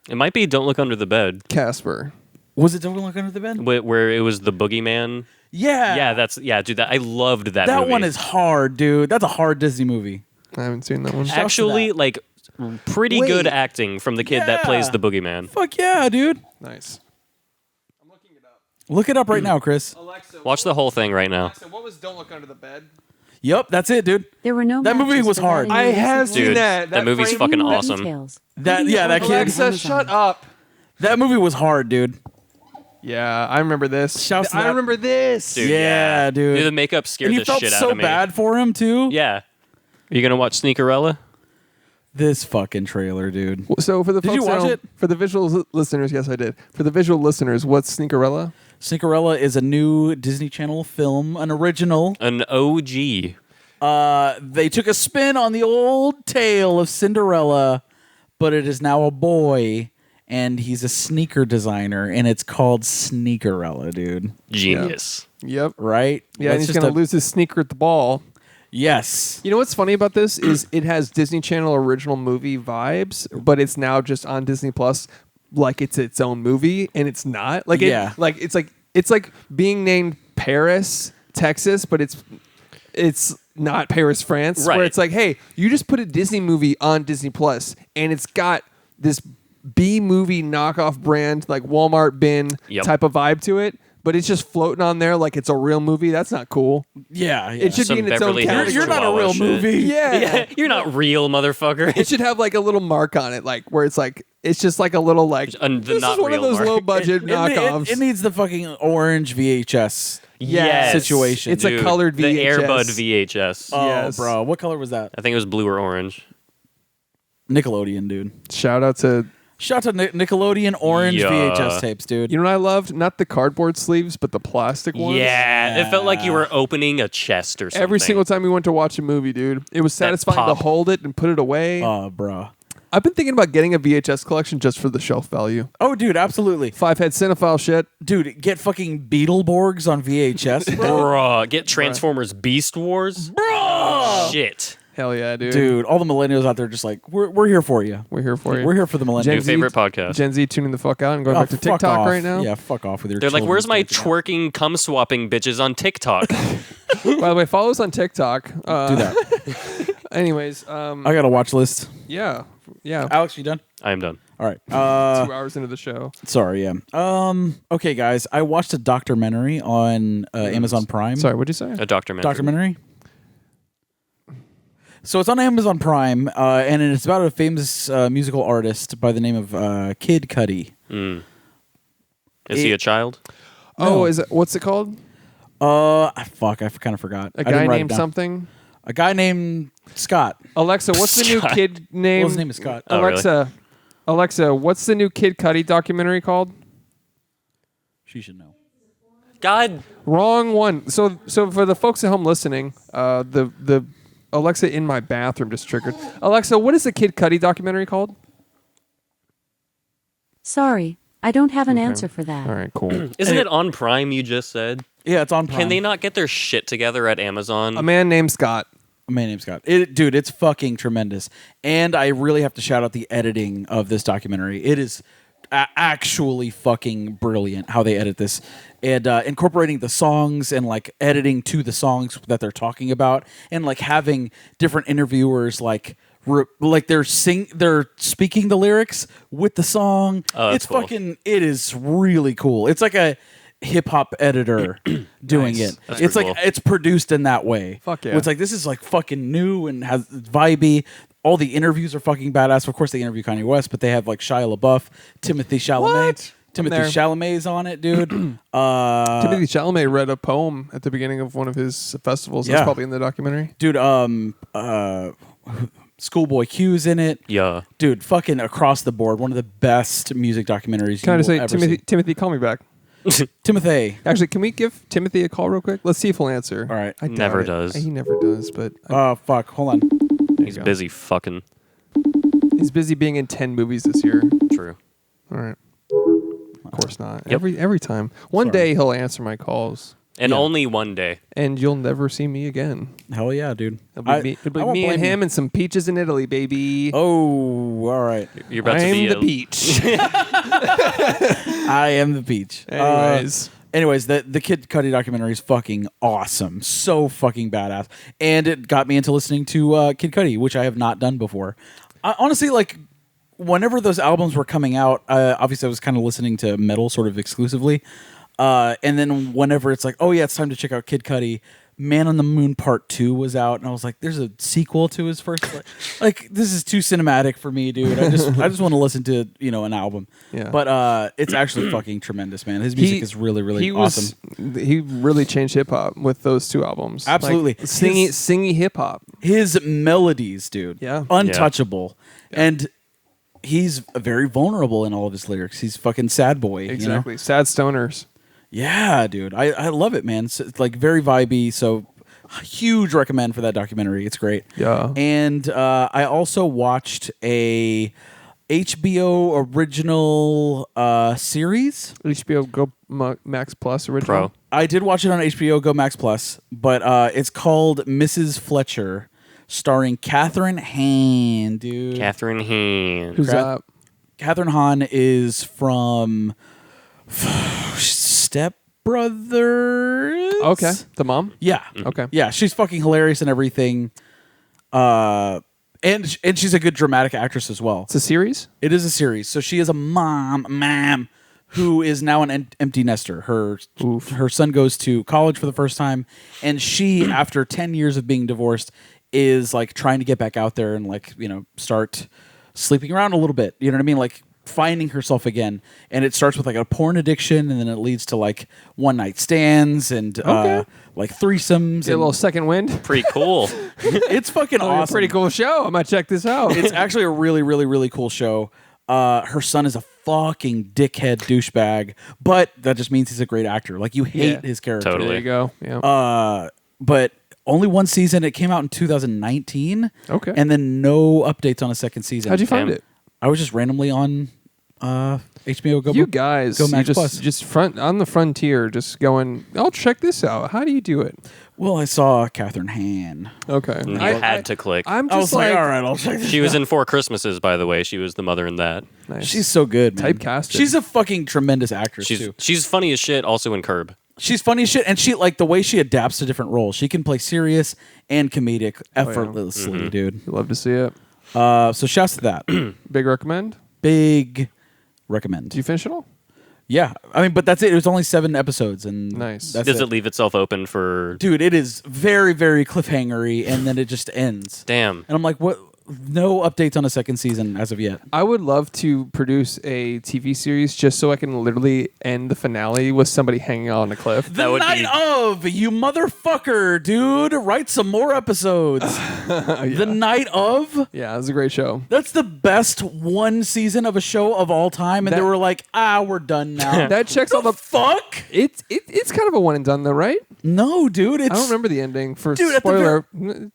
It might be Don't Look Under the Bed, Casper. Was it Don't Look Under the Bed? where it was the boogeyman. Yeah, Yeah, dude. I loved that. that movie. one is hard, dude. That's a hard Disney movie. I haven't seen that one. Shouts to actually that. like pretty Wait. good acting from the kid that plays Yeah. the boogeyman. Fuck yeah, dude. Nice. I'm looking it up. Look it up right now, Chris. Alexa, Watch the whole thing right now. Alexa, what was Don't Look Under the Bed? Yep, that's it, dude. There were no That movie matches was for that hard. in I your have recent seen Dude, that. that movie's frame- fucking More awesome. details. That that kid. Alexa, shut up. That movie was hard, dude. Yeah, I remember this. Shouts to I that- remember this. Dude, Yeah, dude. The makeup scared And you the felt shit so out of me. bad for him too. Yeah. Are you gonna watch Sneakerella? This fucking trailer, dude. So for the Did you folks that watch don't- it? For the visual listeners, yes, I did. For the visual listeners, what's Sneakerella? Cinderella is a new Disney Channel film, an original. An OG. They took a spin on the old tale of Cinderella, but it is now a boy, and he's a sneaker designer, and it's called Sneakerella, dude. Genius. Yep. Right? Yeah, and That's he's just gonna lose his sneaker at the ball. Yes. You know what's funny about this is it has Disney Channel original movie vibes, but it's now just on Disney Plus, like it's its own movie, and it's not. Like Yeah. it's like being named Paris, Texas, but it's not Paris, France. Right. Where it's like, hey, you just put a Disney movie on Disney Plus, and it's got this B movie knockoff brand, like Walmart bin Yep. type of vibe to it. But it's just floating on there like it's a real movie. That's not cool. Yeah. It should Some be in its Beverly own Hills category. You're not a Chihuahua real shit. movie. Yeah. You're not real, motherfucker. It should have like a little mark on it, like where it's like it's just like a little like The this not is one of real those mark. low budget knockoffs. It needs the fucking orange VHS Yes. situation. It's a Dude, colored The VHS. Airbud VHS. Oh, Yes. bro. What color was that? I think it was blue or orange. Nickelodeon, dude. Shout out to Shout out to Nickelodeon orange Yeah. VHS tapes, dude. you know what I loved? Not the cardboard sleeves, but the plastic ones. Yeah, it felt like you were opening a chest or something. Every single time we went to watch a movie, dude, it was satisfying to pop. hold it and put it away. Oh, bro. I've been thinking about getting a VHS collection just for the shelf value. Oh, dude, absolutely. 5-head cinephile shit. Dude, get fucking Beetleborgs on VHS, bro. Bruh, get Transformers Beast Wars. Bro. Shit. Hell yeah, dude. Dude, all the millennials out there just like, we're here for you. We're here for you. We're here for the millennials. New favorite podcast. Gen Z tuning the fuck out and going Oh, back to fuck TikTok off. right now. Yeah, fuck off with your They're like, where's my children's twerking cum swapping bitches on TikTok? By the way, follow us on TikTok. Do that. Anyways, I got a watch list. yeah. Alex, you done? I am done. All right. 2 hours into the show. Sorry. Yeah. Okay, guys. I watched a documentary on Amazon Prime. Sorry, what'd you say? A documentary. Documentary. So it's on Amazon Prime, and it's about a famous musical artist by the name of Kid Cudi. Is he a child? Oh, is it? What's it called? Fuck, I kind of forgot. A I guy didn't write it named down. something? A guy named Scott. Alexa, what's the new Scott. kid name? Well, his name is Scott. Oh, really? Alexa, what's the new Kid Cudi documentary called? She should know. God. Wrong one. So for the folks at home listening, the Alexa in my bathroom just triggered. Alexa, what is the Kid Cudi documentary called? Sorry, I don't have an answer for that. All right, cool. Isn't it on Prime, you just said? Yeah, it's on Prime. Can they not get their shit together at Amazon? A man named Scott. A man named Scott. Dude, it's fucking tremendous. And I really have to shout out the editing of this documentary. It is actually fucking brilliant how they edit this. And incorporating the songs and like editing to the songs that they're talking about, and like having different interviewers like they're speaking the lyrics with the song. Oh, that's it's cool. fucking, it is really cool. It's like a hip hop editor doing it. That's It's pretty like cool. it's produced in that way. Fuck yeah. It's like this is like fucking new and has vibey. All the interviews are fucking badass. Of course, they interview Kanye West, but they have like Shia LaBeouf, Timothy Chalamet. What? Timothy There. Chalamet's on it, dude. Timothy Chalamet read a poem at the beginning of one of his festivals. That's Yeah. probably in the documentary. Dude, Schoolboy Q's in it. Yeah. Dude, fucking across the board, one of the best music documentaries Can I you just will say, ever Timothy, call me back. see. Timothy. Actually, can we give Timothy a call real quick? Let's see if he'll answer. All right. I doubt Never it. does. He never does, but Oh, fuck. Hold on. He's busy fucking. he's busy being in 10 movies this year. True. All right. Of course not. Yep. Every time. One Sorry. day he'll answer my calls, And Yeah. only one day. and you'll never see me again. Hell yeah, dude. It'll be I won't me and blame him you. and some peaches in Italy, baby. Oh, all right. You're about to I'm be the beach. I am the beach. Anyways. The Kid Cudi documentary is fucking awesome. So fucking badass. And it got me into listening to Kid Cudi, which I have not done before. Honestly, like, whenever those albums were coming out, obviously I was kind of listening to metal sort of exclusively. And then whenever it's like, oh yeah, it's time to check out Kid Cudi, Man on the Moon Part 2 was out, and I was like, there's a sequel to his first. Like, this is too cinematic for me, dude. I just want to listen to, an album. Yeah. But it's actually fucking tremendous, man. His music is really, really awesome. He really changed hip hop with those 2 albums. Absolutely. Like, singy hip hop. His melodies, dude. Yeah. Untouchable. And he's very vulnerable in all of his lyrics. He's fucking sad boy. Exactly. You know? Sad stoners. Yeah, dude. I love it, man. It's like very vibey. So huge recommend for that documentary. It's great. Yeah. And I also watched a HBO original series. HBO Go Max Plus original. Pro. I did watch it on HBO Go Max Plus, but it's called Mrs. Fletcher, starring Catherine Hahn, dude. Catherine Hahn. Who's Crap. that? Catherine Hahn is from Step Brothers. Okay. The mom? Yeah. Okay. Yeah, she's fucking hilarious and everything. And she's a good dramatic actress as well. It's a series? It is a series. So she is a mom who is now an empty nester. Her son goes to college for the first time, and she, after 10 years of being divorced, is like trying to get back out there and like, start sleeping around a little bit. You know what I mean? Like finding herself again. And it starts with like a porn addiction, and then it leads to like one night stands and like threesomes. Get a little second wind? Pretty cool. It's fucking awesome. Pretty cool show. I might check this out. It's actually a really, really, really cool show. Her son is a fucking dickhead douchebag, but that just means he's a great actor. Like, you hate his character. Totally. There you go. Yeah. But only one season. It came out in 2019. Okay. And then no updates on a second season. How'd you find it? I was just randomly on HBO Go. You guys, Go Max you Plus. just front on the frontier, just going, I'll check this out. How do you do it? Well, I saw Catherine Hahn. Okay. You had to click. I'm I just was like, all right, I'll check this. She was in 4 Christmases, by the way. She was the mother in that. Nice. She's so good, man. Typecasted. She's a fucking tremendous actress too. She's funny as shit. Also in Curb. She's funny as shit, and she like the way she adapts to different roles. She can play serious and comedic effortlessly, dude. You love to see it. So shouts to that. Big recommend. Big recommend. Did you finish it all? Yeah, I mean, but that's it. It was only 7 episodes, and Nice. That's Does it leave itself open for? Dude, it is very, very cliffhangery, and then it just ends. Damn. And I'm like, what? No updates on a second season as of yet. I would love to produce a TV series just so I can literally end the finale with somebody hanging out on a cliff. The night of, you motherfucker, dude. Write some more episodes. The night of. Yeah, it was a great show. That's the best one season of a show of all time, and That- they were like, we're done now. That checks all the fuck. It's kind of a one and done though, right? No, dude. It's I don't remember the ending for Dude, at the spoiler.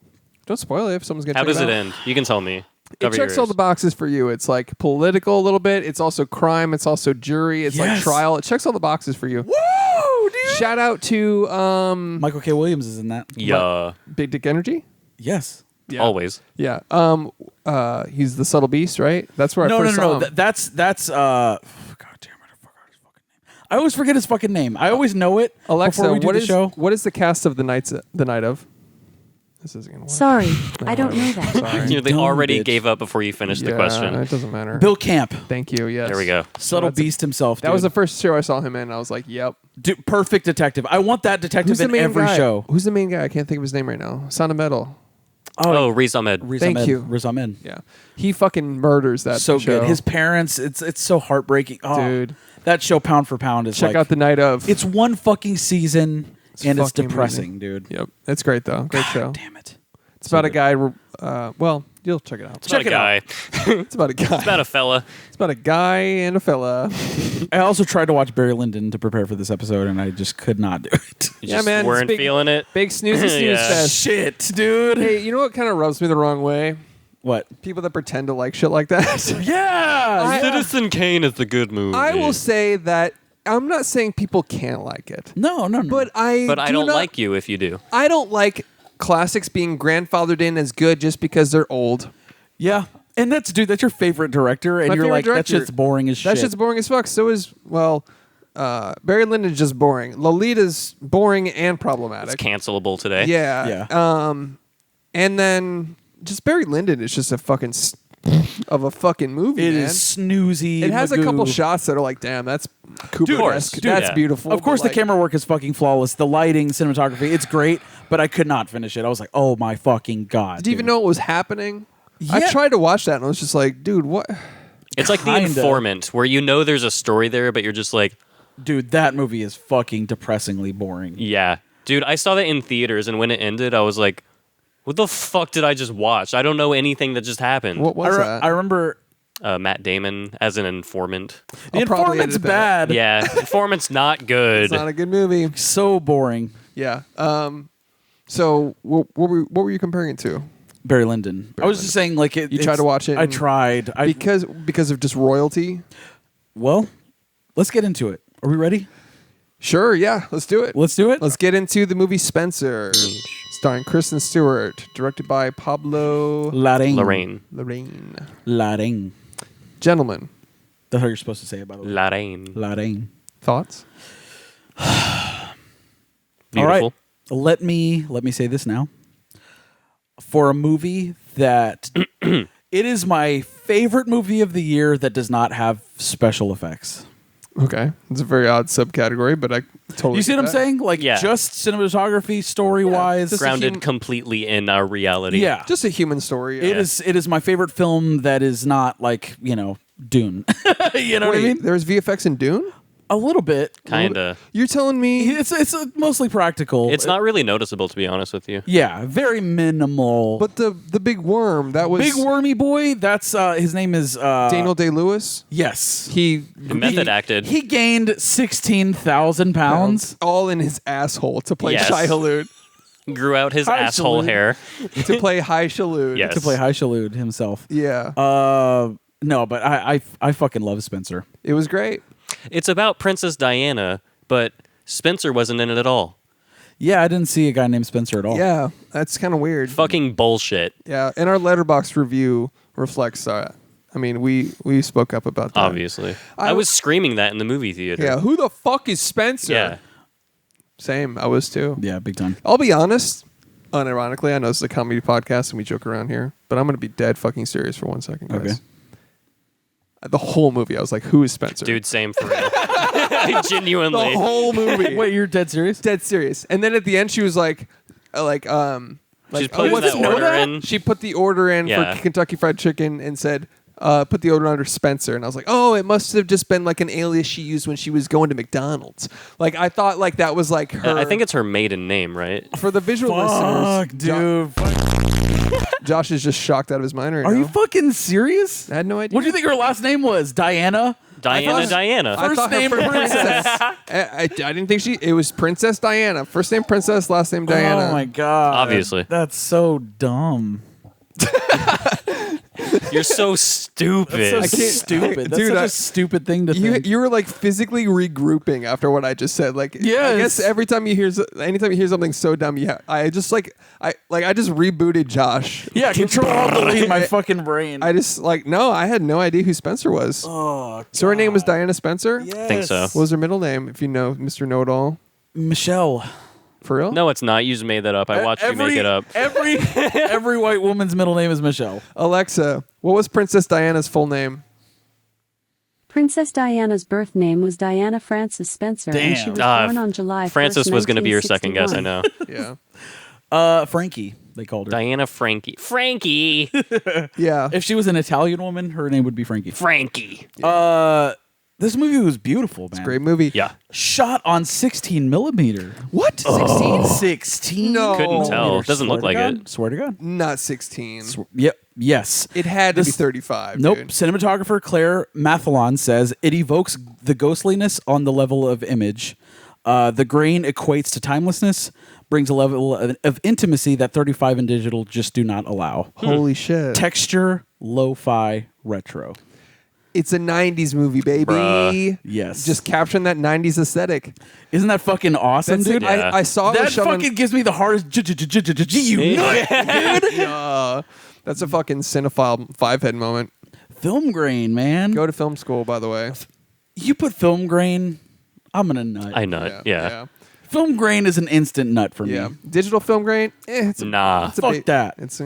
Don't spoil it if someone's gonna. How check does it it out. end? You can tell me. It Cover your checks all ears. the boxes for you. It's like political a little bit. It's also crime. It's also jury. It's like Yes. trial. It checks all the boxes for you. Woo, dude. Shout out to Michael K. Williams is in that. Yeah. Big Dick Energy. Yes. Yeah. Always. Yeah. He's the subtle beast, right? That's where I first saw him. That's God damn it, I forgot his fucking name. I always forget his fucking name. I always know it. Alexa, before we do what the is show. what is the cast of the night of? This isn't gonna work. Sorry, I don't know that. Sorry. You know, they dumb already bitch. gave up before you finished the Yeah, question. It doesn't matter. Bill Camp, Thank you. Yes. There we go. subtle that's a- beast himself. That was the dude. first show I saw him in. And I was like, "Yep." Dude, perfect detective. I want that detective Who's the in main every guy? show. Who's the main guy? I can't think of his name right now. Sound of Metal. Oh, Riz Ahmed. Riz Thank Ahmed. you. Riz Ahmed. Yeah, he fucking murders that So show. good. His parents. It's so heartbreaking. Oh, Dude. that show pound for pound is Check like, out the night of. It's one fucking season, and it's fucking depressing, dude. Yep, it's great though. Great show. God damn it. It's about a guy. Well, you'll check it out. It's about Check a it out. guy. It's about a guy. It's about a fella. It's about a guy and a fella. I also tried to watch Barry Lyndon to prepare for this episode, and I just could not do it. You Yeah, just man, it's weren't big- feeling it. Big snoozy snooze Yeah. fest. Shit, dude. Hey, you know what kind of rubs me the wrong way? What? People that pretend to like shit like that. Yeah. Citizen Kane is the good movie. I will say that I'm not saying people can't like it, No. but I I do don't not- like you if you do. I don't like classics being grandfathered in as good just because they're old. Yeah. And that's your favorite director, and My you're favorite like, that director. shit's boring as shit. That shit's boring as fuck. So is Barry Lyndon's just boring. Lolita's boring and It's problematic. cancelable today. Yeah. Yeah. And then just Barry Lyndon is just a fucking of a fucking movie. It man. is snoozy. It has a couple Magoo. shots that are like, damn, that's Kubrick-esque. dude, That's yeah. beautiful. Of course, but the camera work is fucking flawless. The lighting, cinematography, it's great, but I could not finish it. I was like, oh my fucking God. Did you even know what was happening? I Yeah. tried to watch that and I was just like, dude, what? It's like The Kinda. Informant, where you know there's a story there, but you're just like, Dude, that movie is fucking depressingly boring. yeah. Dude, I saw that in theaters, and when it ended, I was like, what the fuck did I just watch? I don't know anything that just happened. What was that? I remember Matt Damon as an informant. The I'll probably Informant's edit that. bad. Yeah, Informant's not good. It's not a good movie. So boring. Yeah. So what were you comparing it to? Barry Lyndon. I was just saying, like, You tried to watch it I and- tried. Because of just royalty? Well, let's get into it. Are we ready? Sure, yeah. Let's do it. Let's do it. Let's get into the movie Spencer, starring Kristen Stewart, directed by Pablo Lorraine. Larraín. Gentlemen, That's how you're supposed to say it, by the way. Lorraine. Lorraine. thoughts? Beautiful. All right. Let me say this now. For a movie that it is my favorite movie of the year that does not have special effects. Okay. It's a very odd subcategory, but I totally You see get what I'm that. saying? Like, Yeah. just cinematography, story wise. just Grounded completely in our reality. Yeah. Just a human story. It is my favorite film that is not like, Dune. You know what I Wait, mean? there's VFX in Dune? A little bit. Kinda. You're telling me It's mostly practical. It's not really noticeable, to be honest with you. Yeah, very minimal. but the big worm, that was Big Wormy Boy, that's his name is Daniel Day-Lewis? Yes. He Method acted. He gained 16,000 pounds. all in his asshole to play Yes. Shai Hulud. Grew out his Hi, asshole Shalhoub. hair. To play High Shalud. Yes. To play High Shalud himself. Yeah. No, but I fucking love Spencer. It was great. It's about Princess Diana, but Spencer wasn't in it at all. Yeah, I didn't see a guy named Spencer at all. Yeah, that's kind of weird. Fucking bullshit, Yeah, and our letterbox review reflects that. I mean, we spoke up about that. obviously. I I was screaming that in the movie theater. Yeah, who the fuck is Spencer? Yeah. Same, I was too. Yeah, big time. I'll be honest, unironically, I know this is a comedy podcast and we joke around here, but I'm going to be dead fucking serious for 1 second, guys. Okay. The whole movie, I was like, "Who is Spencer?" Dude, same for real. Genuinely. the whole movie. Wait, you're dead serious? Dead serious. And then at the end, she was like, She's putting what's that the order in. She put the order in Yeah. for Kentucky Fried Chicken and said, put the order under Spencer. And I was like, oh, it must have just been like an alias she used when she was going to McDonald's. Like, I thought like that was like her. I think it's her maiden name, right? For the visual Fuck, listeners, dude. Josh is just shocked out of his mind right Are now. you fucking serious? I had no idea. What do you think her last name was? Diana? Diana. I First thought her name princess. I didn't think it was Princess Diana. First name Princess, last name Diana. Oh my god. Obviously. That's so dumb. You're so stupid. That's so can't- stupid. That's dude, such a stupid thing to think. You were like physically regrouping after what I just said. Like, I Yes. guess anytime you hear something so dumb, I just rebooted Josh. Yeah, control alt delete my fucking brain. I just no, I had no idea who Spencer was. oh, So her name was Diana Spencer. yes. Think so. What was her middle name? If you know, Mr. Know-It-All. Michelle. For real? No, it's not. You just made that up. I watched you make it up. Every white woman's middle name is Michelle. Alexa, what was Princess Diana's full name? Princess Diana's birth name was Diana Frances Spencer, and she Damn. was born on July 1st, Francis was going to be your second guess, I 1961. know. Yeah. Frankie, they called her. Diana Frankie. Yeah. If she was an Italian woman, her name would be Frankie. Frankie. This movie was beautiful, man. Great movie. Yeah. Shot on 16 millimeter. What? 16? 16? No. Couldn't tell. millimeters. Doesn't look Swear to like God. it. Swear to God. Not 16. Yep. Yes. It had to be This- 35. Nope. Dude. Cinematographer Claire Mathalon says it evokes the ghostliness on the level of image. The grain equates to timelessness, brings a level of intimacy that 35 and digital just do not allow. Holy shit. Texture, lo-fi, retro. It's a 90s movie, baby. Bruh. Yes. Just capturing that 90s aesthetic. Isn't that fucking awesome, That's dude? it. Yeah. I saw That the shot on- fucking gives me the hardest you nut, dude. That's a fucking cinephile five-head moment. Film grain, man. Go to film school, by the way. You put film grain, I'm gonna nut. I nut. Yeah. Film grain is an instant nut for Yeah. me. Digital film grain? It's a, Nah. it's a Fuck bit- that. It's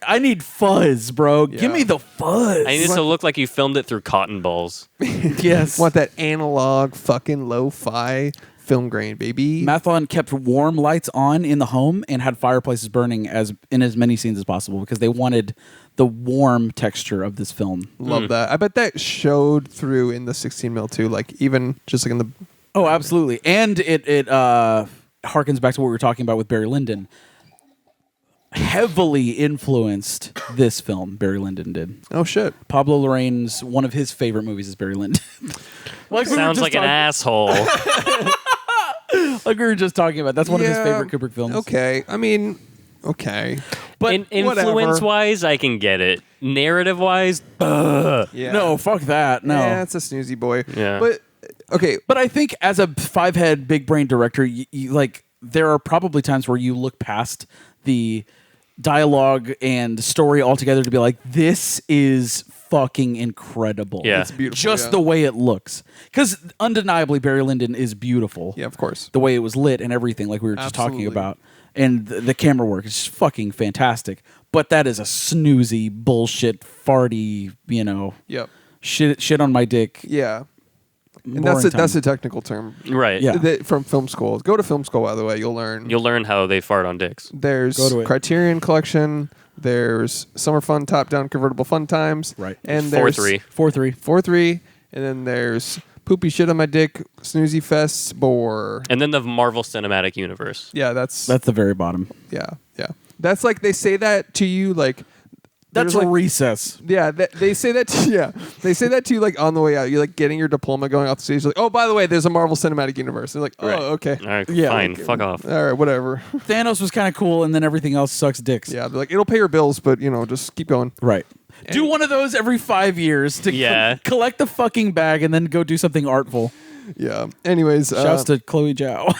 I need fuzz, bro. Give Yeah. me the fuzz. I need it to look like you filmed it through cotton balls. Yes. want that analog fucking lo-fi film grain, baby. Mathlon kept warm lights on in the home and had fireplaces burning in as many scenes as possible because they wanted the warm texture of this film. Love that. I bet that showed through in the 16 mil too. Like even just like in the Oh, absolutely. And it harkens back to what we were talking about with Barry Lyndon. Heavily influenced this film, Barry Lyndon did. oh shit. Pablo Larraín's one of his favorite movies is Barry Lyndon. Like we were Sounds just like an talking- asshole. Like we were just talking about. That's one of his Yeah, favorite Kubrick films. Okay. I mean, okay. But Influence wise, I can get it. Narrative wise, Yeah. no, fuck that. No. Yeah, it's a snoozy boy. Yeah. But okay. But I think as a five-head big brain director, you like there are probably times where you look past the dialogue and story altogether to be like, this is fucking incredible. Yeah. It's beautiful. Just yeah. the way it looks. Because undeniably, Barry Lyndon is beautiful. Yeah, of course. The way it was lit and everything, like we were just talking Absolutely. about. And the camera work is just fucking fantastic. But that is a snoozy, bullshit, farty, Yep. shit on my dick. Yeah. And boring that's time. a technical term. right? Yeah. From film school. Go to film school, by the way. You'll learn. You'll learn how they fart on dicks. There's Go to it. Criterion Collection. There's Summer Fun Top Down Convertible Fun Times. Right. And there's 4-3. 4-3. 4-3. And then there's Poopy Shit on My Dick, Snoozy Fest, Bore. And then the Marvel Cinematic Universe. Yeah, that's That's the very bottom. yeah. That's like they say that to you like That's there's, like, recess. yeah, they say that to, they say that to you like on the way out. You're like getting your diploma going off the stage. You're like, oh, by the way, there's a Marvel Cinematic Universe. They're like, oh, Right. okay, All right, Yeah, fine. like, Fuck off. all right, whatever. Thanos was kind of cool, and then everything else sucks dicks. Yeah, they're like it'll pay your bills, but just keep going. Right. Do one of those every 5 years to Yeah. collect the fucking bag and then go do something artful. Yeah. Anyways, Shouts to Chloe Zhao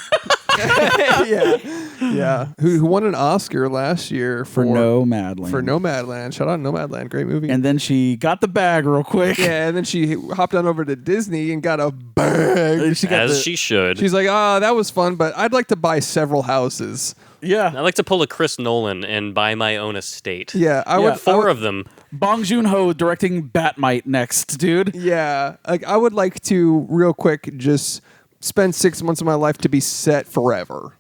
yeah, who won an Oscar last year for Nomadland. for Nomadland. Shout out Nomadland, great movie. And then she got the bag real quick. yeah, and then she hopped on over to Disney and got a bag. And she got As the, she should. She's like, that was fun, but I'd like to buy several houses. I yeah. like to pull a Chris Nolan and buy my own estate. Yeah, I would. Four of them. Bong Joon-ho directing Batmite next, dude. Yeah, like I would like to real quick just spend 6 months of my life to be set forever.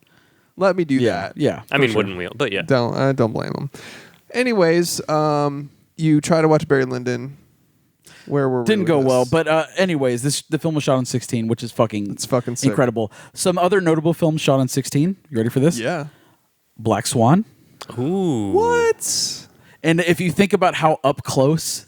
Let me do that. Yeah. I for mean, sure. wouldn't we? But yeah. Don't blame him. Anyways, you try to watch Barry Lyndon. Where were we? Didn't with go this? well, but anyways, the film was shot on 16, which is fucking sick. incredible. Some other notable films shot on 16. You ready for this? Yeah. Black Swan. Ooh. What? And if you think about how up close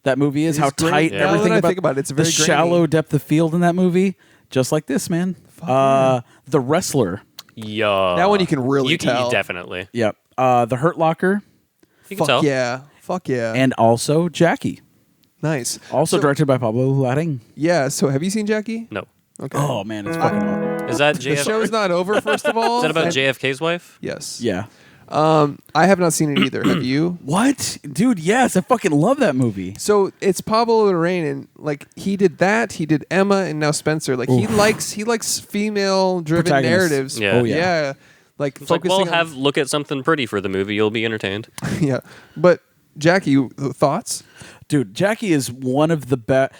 that movie is, It how is great. tight Yeah. Now that everything I about, think about it, it's the very shallow grainy. depth of field in that movie, just like this, man. The Wrestler. Yeah. That one you can really you tell. Definitely. Yep. The Hurt Locker, You can Fuck tell. yeah. Fuck yeah. and also Jackie. Nice. Also So- directed by Pablo Larraín. Yeah. So have you seen Jackie? No. Okay. Oh man, it's fucking awesome. Is that The JF? show's not over. First of all. Is that about And- JFK's wife? Yes. Yeah. I have not seen it either. Have you? What, dude? Yes, I fucking love that movie. So it's Pablo Larraín, and like he did that, he did Emma, and now Spencer. Like he likes female-driven Protagonists. narratives. Yeah. Oh, yeah. Like It's like, focusing well, look at something pretty for the movie. You'll be entertained. on yeah. But Jackie, thoughts? Dude, Jackie is one of the best.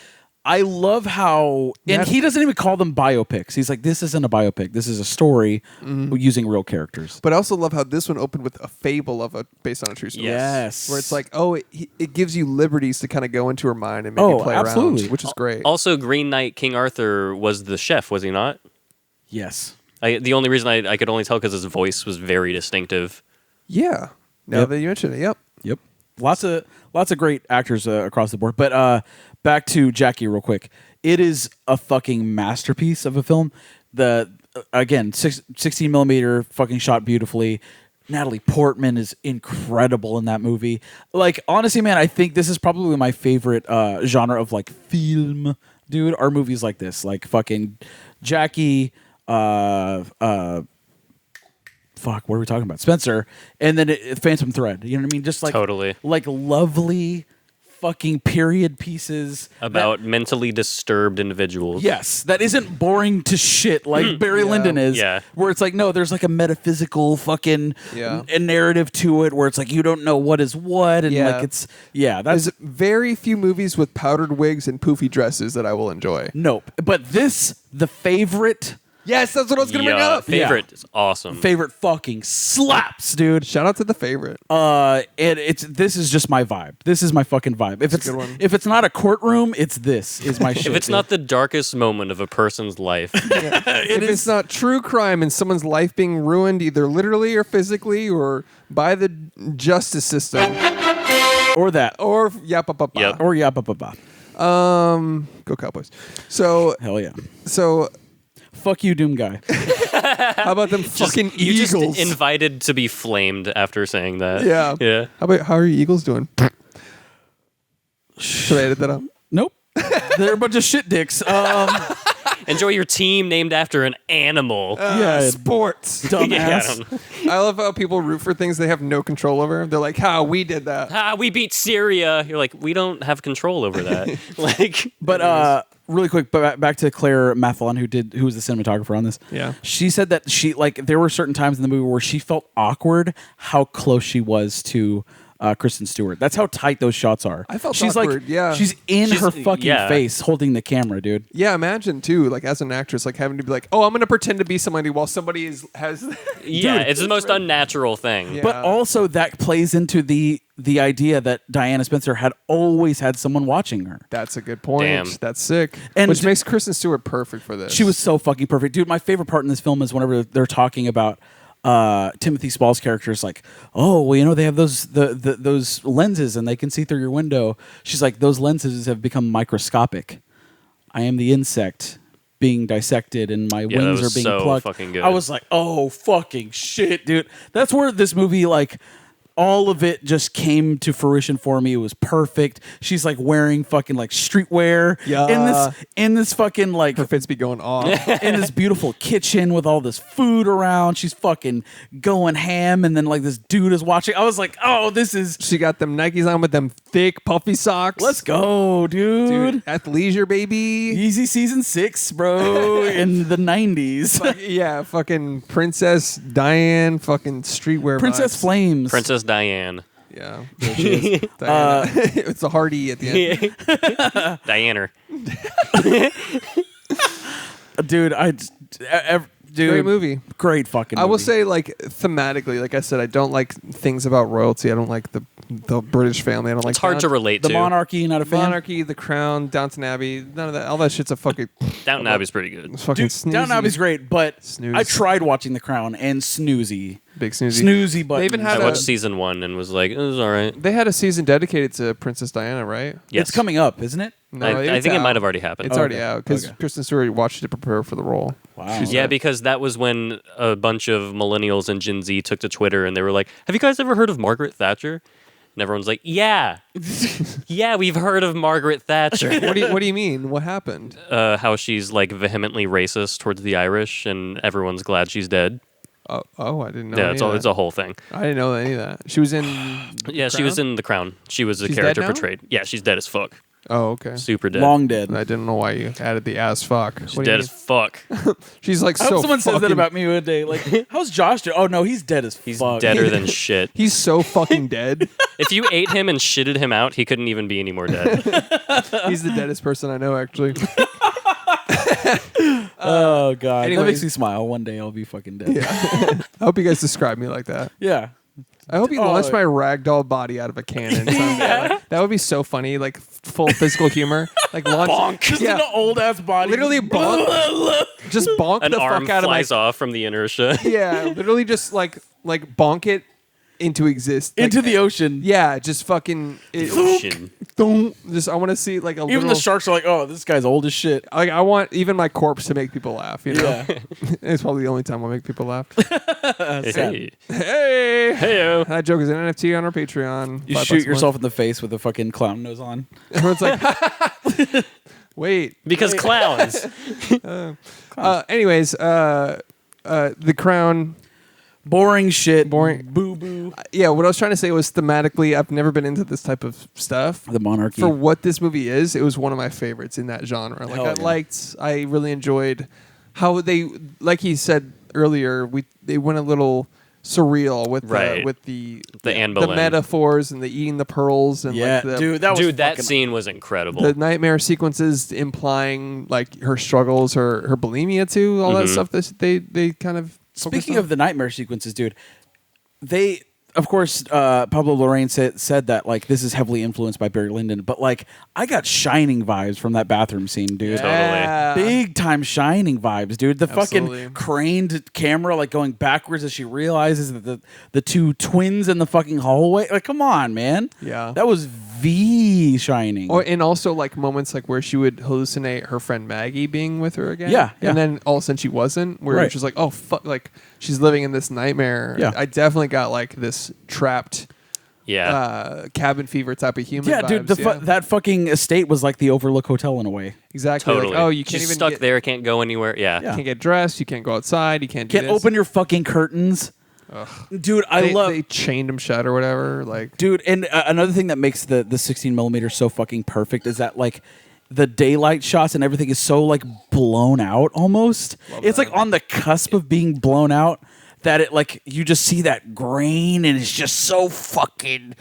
I love how, and he doesn't even call them biopics. He's like, this isn't a biopic. This is a story using real characters. But I also love how this one opened with a fable based on a true story. Yes. Where it's like, oh, it gives you liberties to kind of go into her mind and make Oh, it play absolutely. around, which is great. Also, Green Knight King Arthur was the chef, was he not? Yes. The only reason I could only tell because his voice was very distinctive. Yeah. Now Yep. that you mention it, yep. Yep. Lots of great actors across the board. But back to Jackie real quick. It is a fucking masterpiece of a film. Again, 16 millimeter fucking shot beautifully. Natalie Portman is incredible in that movie. Like, honestly, man, I think this is probably my favorite genre of like film, dude. Are movies like this, like fucking Jackie, fuck, what are we talking about? Spencer, and then Phantom Thread. You know what I mean? Just like Totally. like lovely fucking period pieces About mentally disturbed individuals. Yes, that isn't boring to shit like Barry Lyndon is. Yeah. Where it's like, no, there's like a metaphysical fucking a narrative to it where it's like you don't know what is what, and Yeah. like it's that's There's very few movies with powdered wigs and poofy dresses that I will enjoy. nope. But the favorite Yes, that's what I was going to bring up. Favorite is awesome. favorite fucking slaps, dude. Shout out to the favorite. And this is just my vibe. This is my fucking vibe. If That's a good one. if it's not a courtroom, this is my shit. If it's dude. not the darkest moment of a person's life, If it's not true crime and someone's life being ruined either literally or physically or by the justice system or that or yappa papa. Yep. or yappa papa. Go Cowboys. So Hell yeah. Fuck you, Doom guy. how about them fucking you Eagles? just invited to be flamed after saying that. Yeah. Yeah. How are your Eagles doing? Should I edit that out? Nope. They're a bunch of shit dicks. Enjoy your team named after an animal. Yeah, Sports. Yeah, I dumbass. don't know. I love how people root for things they have no control over. They're like, "How we did that." We beat Syria. You're like, we don't have control over that. Like, But really quick, back to Claire Mathalon, who was the cinematographer on this. Yeah. She said that there were certain times in the movie where she felt awkward how close she was to Kristen Stewart. That's how tight those shots are. I felt she's awkward, like, yeah. she's in She's- her fucking yeah. face holding the camera, dude. Yeah, imagine too, like as an actress, like having to be like, "Oh, I'm gonna pretend to be somebody while somebody has." yeah, it's the most unnatural thing. Yeah. But also that plays into the idea that Diana Spencer had always had someone watching her. That's a good point. Damn. That's sick. And Which makes Kristen Stewart perfect for this. She was so fucking perfect, dude. My favorite part in this film is whenever they're talking about Timothy Spall's character is like, oh, well, you know, they have those lenses and they can see through your window. She's like, those lenses have become microscopic. I am the insect being dissected and my that wings was are being so plucked. fucking good. I was like, oh fucking shit, dude. That's where this movie, like, all of it just came to fruition for me. It was perfect. She's like wearing fucking like streetwear Yeah. in this fucking like her fits be going off. in this beautiful kitchen with all this food around. She's fucking going ham, and then like this dude is watching. I was like, oh, this is She got them Nikes on with them thick puffy socks. let's go, dude. Athleisure, baby. Easy season 6, bro, in the 90s. Yeah, fucking Princess Diane, fucking streetwear. Princess vibes. Flames. Princess Diane. Yeah, there she is. Diana. It's a hard E at the end. Diana. Dude, dude, Great movie. Great fucking movie. I will say, like, thematically, like I said, I don't like things about royalty. I don't like the British family. I don't like It's hard to relate the to. monarchy, not a fan. Monarchy, The Crown, Downton Abbey. None of that. All that shit's a fucking Downton Abbey's pretty good. fucking Dude, snoozy. Downton Abbey's great, but Snooze. I tried watching The Crown and snoozy. Big snoozy. Snoozy, but They even I had watched season 1 and was like, it was all right. They had a season dedicated to Princess Diana, right? Yes. It's coming up, isn't it? No, I it's think it out. might have already happened. It's already Okay. out because Okay. Kristen Stewart watched it to prepare for the role. Wow. She's Yeah, like- because that was when a bunch of millennials and Gen Z took to Twitter and they were like, have you guys ever heard of Margaret Thatcher? And everyone's like, yeah. Yeah, we've heard of Margaret Thatcher. What do you mean? What happened? How she's like vehemently racist towards the Irish and everyone's glad she's dead. Oh, I didn't know. Yeah, any it's of that. a whole thing. I didn't know any of that. She was in. Yeah, she was in The Crown. She was a She's dead character now? portrayed. Yeah, she's dead as fuck. Oh, okay. Super dead. Long dead. I didn't know why you added the as fuck. She's What do you dead mean? as fuck. She's like I hope so. someone says that fucking- about me one day. Like, how's Josh doing? Oh no, he's dead as He's fuck. deader than shit. He's so fucking dead. If you ate him and shitted him out, he couldn't even be any more dead. He's the deadest person I know, actually. Oh god, that anyways. makes me smile. One day I'll be fucking dead. I hope you guys describe me like that. Yeah. I hope you Oh. launch my ragdoll body out of a cannon. someday. Like, that would be so funny. Like full physical humor. Like launch. Just Yeah. an old ass body. Literally bonk. Just bonk An the arm fuck out of my. flies off from the inertia. Yeah, literally just like bonk it into exist. Like, into the ocean. Yeah, just fucking. Ocean. Just I want to see like a Even little. the sharks are like, oh, this guy's old as shit. Like I want even my corpse to make people laugh. You know, Yeah. it's probably the only time I'll make people laugh. Hey. Hey, Heyo. that joke is an NFT on our Patreon. You $5 shoot a yourself in the face with a fucking clown nose on. month. Everyone's like, wait. Because clowns. Anyways, The Crown. Boring shit. Boring. Boo boo. Yeah, what I was trying to say was thematically, I've never been into this type of stuff. The monarchy. For what this movie is, it was one of my favorites in that genre. Like Hell yeah. I really enjoyed how they, like he said earlier, they went a little surreal with Right. the Anne the Boleyn. metaphors and the eating the pearls and yeah, like the, dude, that was Dude, that fucking- scene was incredible. the nightmare sequences implying like her struggles, her bulimia too, all that stuff. That they kind of focused Speaking on. of the nightmare sequences, dude, they, of course, Pablo Larraín said that like this is heavily influenced by Barry Lyndon, but like I got Shining vibes from that bathroom scene, dude. Yeah. Big time Shining vibes, dude. The Absolutely. fucking craned camera like going backwards as she realizes that the two twins in the fucking hallway. Like, come on, man. Yeah. that was V Shining. And also like moments like where she would hallucinate her friend Maggie being with her again. Yeah, yeah. And then all of a sudden she wasn't. Where Right. she's like, oh fuck, like she's living in this nightmare. Yeah. I definitely got like this trapped yeah. cabin fever type of human. yeah, dude, vibes, that fucking estate was like the Overlook Hotel in a way. exactly. Totally. Like, oh, you can't She's even stuck get, there, can't go anywhere. Yeah. Yeah. Can't get dressed. You can't go outside. You can't. Do Can't this. open your fucking curtains. Dude, I They, love They chained him shut or whatever. Like, Dude, and another thing that makes the 16 millimeter so fucking perfect is that like the daylight shots and everything is so like blown out almost. It's like on the cusp of being blown out that it like you just see that grain and it's just so fucking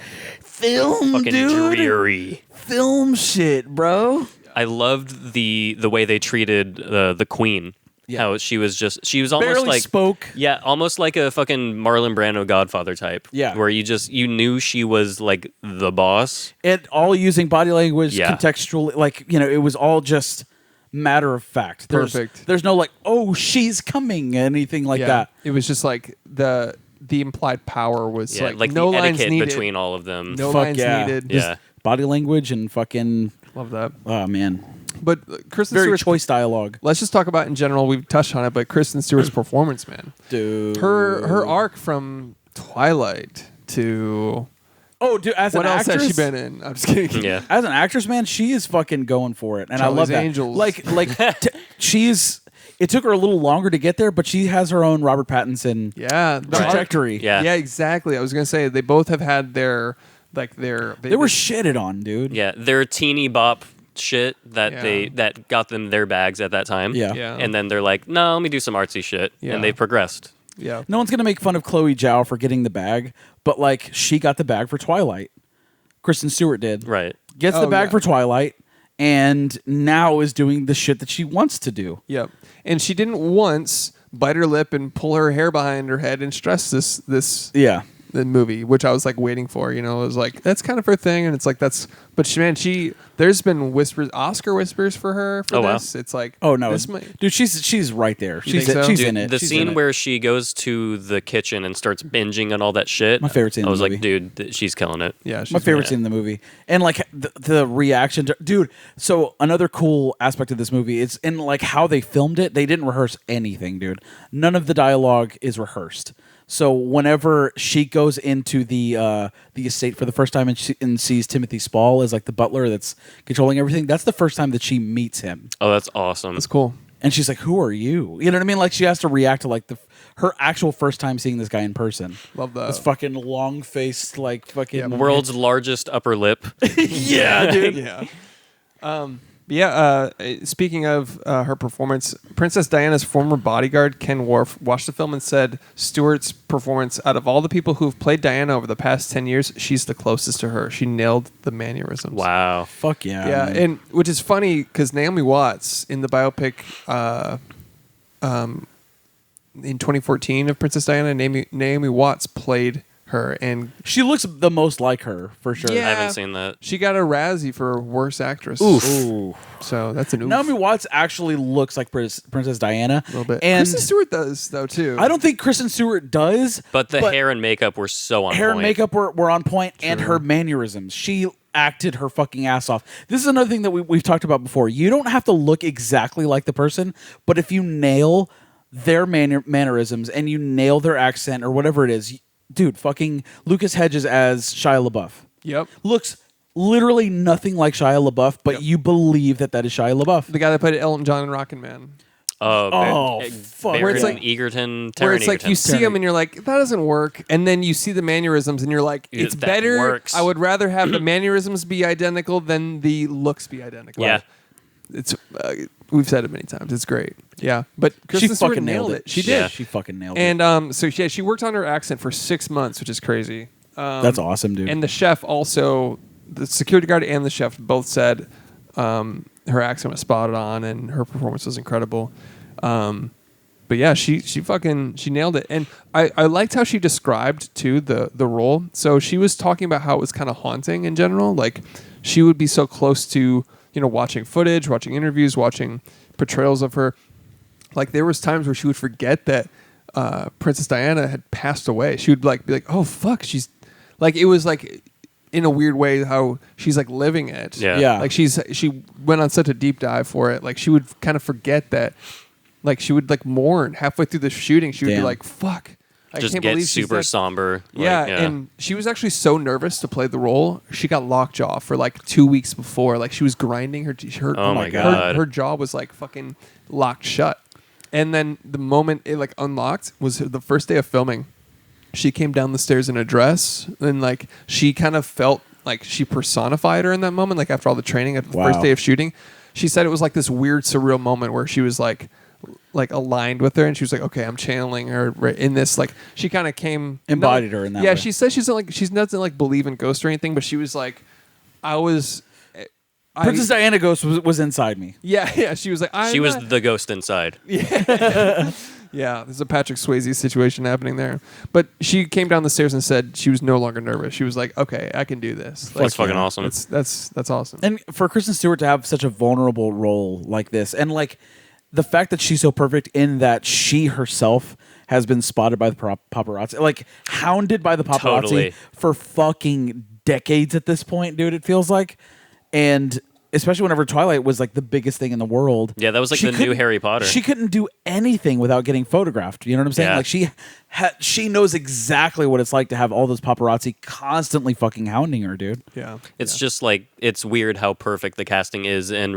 film, Fucking dude. dreary. Film shit, bro. I loved the way they treated the queen. Yeah. How she was almost Barely like spoke. Yeah, almost like a fucking Marlon Brando Godfather type. Yeah. Where you knew she was like the boss. It all using body language, Yeah. contextual, like, you know, it was all just matter of fact. Perfect. There's no like, oh, she's coming, anything like yeah, that. it was just like the implied power was Yeah, like, like no the lines etiquette needed. between all of them. No Fuck lines yeah. needed. Yeah. Body language and fucking, Love that. oh man, But Kristen very Stewart's choice dialogue, Let's just talk about in general. We've touched on it, but Kristen Stewart's performance, man. dude. Her arc from Twilight to oh, dude, as what an else actress, has she been in? I'm just kidding. Yeah. as an actress, man, she is fucking going for it, and I Charlie's love that. Angels. Like, she's. It took her a little longer to get there, but she has her own Robert Pattinson Yeah, the arc- trajectory. Yeah. yeah, exactly. I was gonna say they both have had their like their They were shitted on, dude. Yeah, their teeny bop shit that Yeah. that got them their bags at that time. Yeah. Yeah. And then they're like, no, let me do some artsy shit. Yeah. And they progressed. Yeah. No one's gonna make fun of Chloe Zhao for getting the bag, but like she got the bag for Twilight. Kristen Stewart did. Right. Gets the Oh, bag yeah. for Twilight, and now is doing the shit that she wants to do. Yep. And she didn't once bite her lip and pull her hair behind her head and stress this Yeah. the movie, which I was like waiting for. You know, it was like that's kind of her thing, and it's like that's. But there's been Oscar whispers for her for Oh, wow. this. It's like, Oh no, this might, dude, she's right there. think She's so? she's Dude, in it. the She's in scene it. where she goes to the kitchen and starts binging on all that shit. My favorite scene in I was the like, movie. dude, she's killing it. yeah, she's my favorite Yeah. scene in the movie, and like the reaction to dude. So another cool aspect of this movie is in like how they filmed it. They didn't rehearse anything, dude. None of the dialogue is rehearsed. So whenever she goes into the estate for the first time and sees Timothy Spall as like the butler that's controlling everything, that's the first time that she meets him. Oh, that's awesome. That's cool. And she's like, "Who are you?" You know what I mean? Like she has to react to like her actual first time seeing this guy in person. Love that. This fucking long faced like fucking Yeah, World's largest upper lip. yeah, dude. Yeah. Speaking of her performance, Princess Diana's former bodyguard Ken Worf watched the film and said Stewart's performance, out of all the people who've played Diana over the past 10 years, she's the closest to her. She nailed the mannerisms. Wow. Fuck yeah. Yeah, man. and which is funny because Naomi Watts in the biopic in 2014 of Princess Diana, Naomi Watts played her, and she looks the most like her for sure. Yeah. I haven't seen that. she got a Razzie for Worst Actress. Ooh. So that's an oof. Naomi Watts actually looks like Princess Diana. A little bit. And Kristen Stewart does though too. I don't think Kristen Stewart does. But the hair and makeup were so on hair point. and makeup were on point, and her mannerisms. She acted her fucking ass off. This is another thing that we've talked about before. You don't have to look exactly like the person, but if you nail their mannerisms and you nail their accent or whatever it is, dude, fucking Lucas Hedges as Shia LaBeouf. Yep. Looks literally nothing like Shia LaBeouf, but you believe that is Shia LaBeouf. The guy that played Elton John in Rockin' Man. Oh, fuck. Baron Where it's like- Egerton. Where Taron it's like you Egerton. see him and you're like, that doesn't work. And then you see the mannerisms and you're like, Yeah, it's that better. works. I would rather have the mannerisms be identical than the looks be identical. Yeah. It's we've said it many times. It's great. Yeah. But She Kristen Stewart fucking nailed it. She Yeah. did. She fucking nailed it. And so she worked on her accent for 6 months, which is crazy. That's awesome, dude. And the chef also, the security guard and the chef both said her accent was spot on and her performance was incredible. But yeah, she nailed it. And I liked how she described too the role. So she was talking about how it was kind of haunting in general. Like she would be so close to, watching footage, watching interviews, watching portrayals of her. Like there was times where she would forget that Princess Diana had passed away. She would be like, oh fuck, she's like, it was like in a weird way how she's like living it. Yeah. Like she went on such a deep dive for it. Like she would kind of forget that. Like she would mourn halfway through the shooting. She would be Damn. like, fuck. I Just can't get believe she's super dead. somber. Yeah, Like, and she was actually so nervous to play the role. She got lockjaw for 2 weeks before. Like she was grinding her. Oh my God. Her jaw was fucking locked shut. And then the moment it unlocked was the first day of filming. She came down the stairs in a dress, and she kind of felt like she personified her in that moment. Like after all the training at the Wow. first day of shooting, she said it was this weird surreal moment where she was like aligned with her, and she was like, okay, I'm channeling her right in this. She kind of came Embodied her in that Yeah, way. she says she doesn't believe in ghosts or anything, but she was like, Princess Diana Ghost was inside me. Yeah, she was like, she was the ghost inside. Yeah, there's a Patrick Swayze situation happening there. But she came down the stairs and said she was no longer nervous. She was like, okay, I can do this. That's fucking awesome. That's awesome. And for Kristen Stewart to have such a vulnerable role like this, and the fact that she's so perfect in that she herself has been spotted by the paparazzi, hounded by the paparazzi Totally. for fucking decades at this point, dude, it feels like. And especially whenever Twilight was the biggest thing in the world. Yeah, that was she the new couldn't- Harry Potter. She couldn't do anything without getting photographed. You know what I'm saying? Yeah. She knows exactly what it's like to have all those paparazzi constantly fucking hounding her, dude. Yeah. It's just it's weird how perfect the casting is. And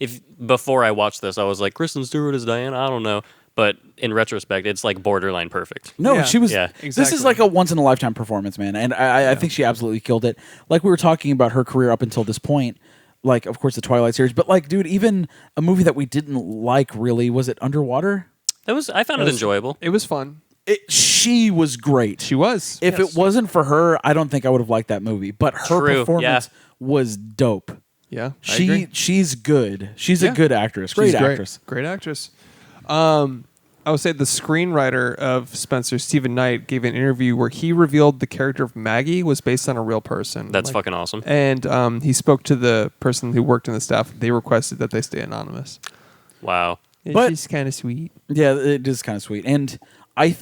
if before I watched this, I was like, Kristen Stewart is Diana. I don't know. But in retrospect, it's borderline perfect. No, Yeah. she was. Yeah. This is Exactly. a once in a lifetime performance, man, and I think she absolutely killed it. Like we were talking about her career up until this point, of course the Twilight series, but dude, even a movie that we didn't like really, was it Underwater? I found it enjoyable. It was fun. She was great. She was. If Yes. it wasn't for her, I don't think I would have liked that movie. But her True, performance was dope. Yeah, I agree. She's good. She's a good actress. Great She's actress. Great actress. I would say the screenwriter of Spencer, Stephen Knight, gave an interview where he revealed the character of Maggie was based on a real person. That's fucking awesome. And he spoke to the person who worked in the staff. They requested that they stay anonymous. Wow. But- she's kind of sweet. Yeah, it is kind of sweet. And I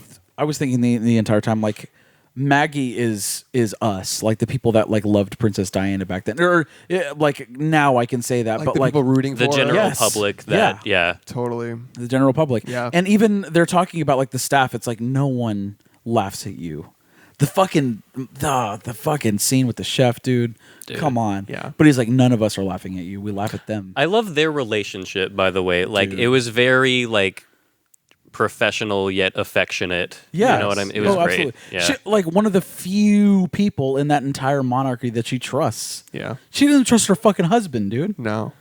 was thinking the entire time, like, Maggie is us, like the people that like loved Princess Diana back then, or like now I can say that, Like but the like people rooting The for general her. Yes. public that, yeah. Totally. the general public. Yeah. And even they're talking about like the staff. It's like no one laughs at you. The fucking scene with the chef, dude. Come on. Yeah. But he's like, none of us are laughing at you. We laugh at them. I love their relationship, by the way. Like, Dude. it was very, like, professional yet affectionate. Yeah, You know what I mean? It was great. Absolutely. Yeah. She, like one of the few people in that entire monarchy that she trusts. Yeah. She doesn't trust her fucking husband, dude. No.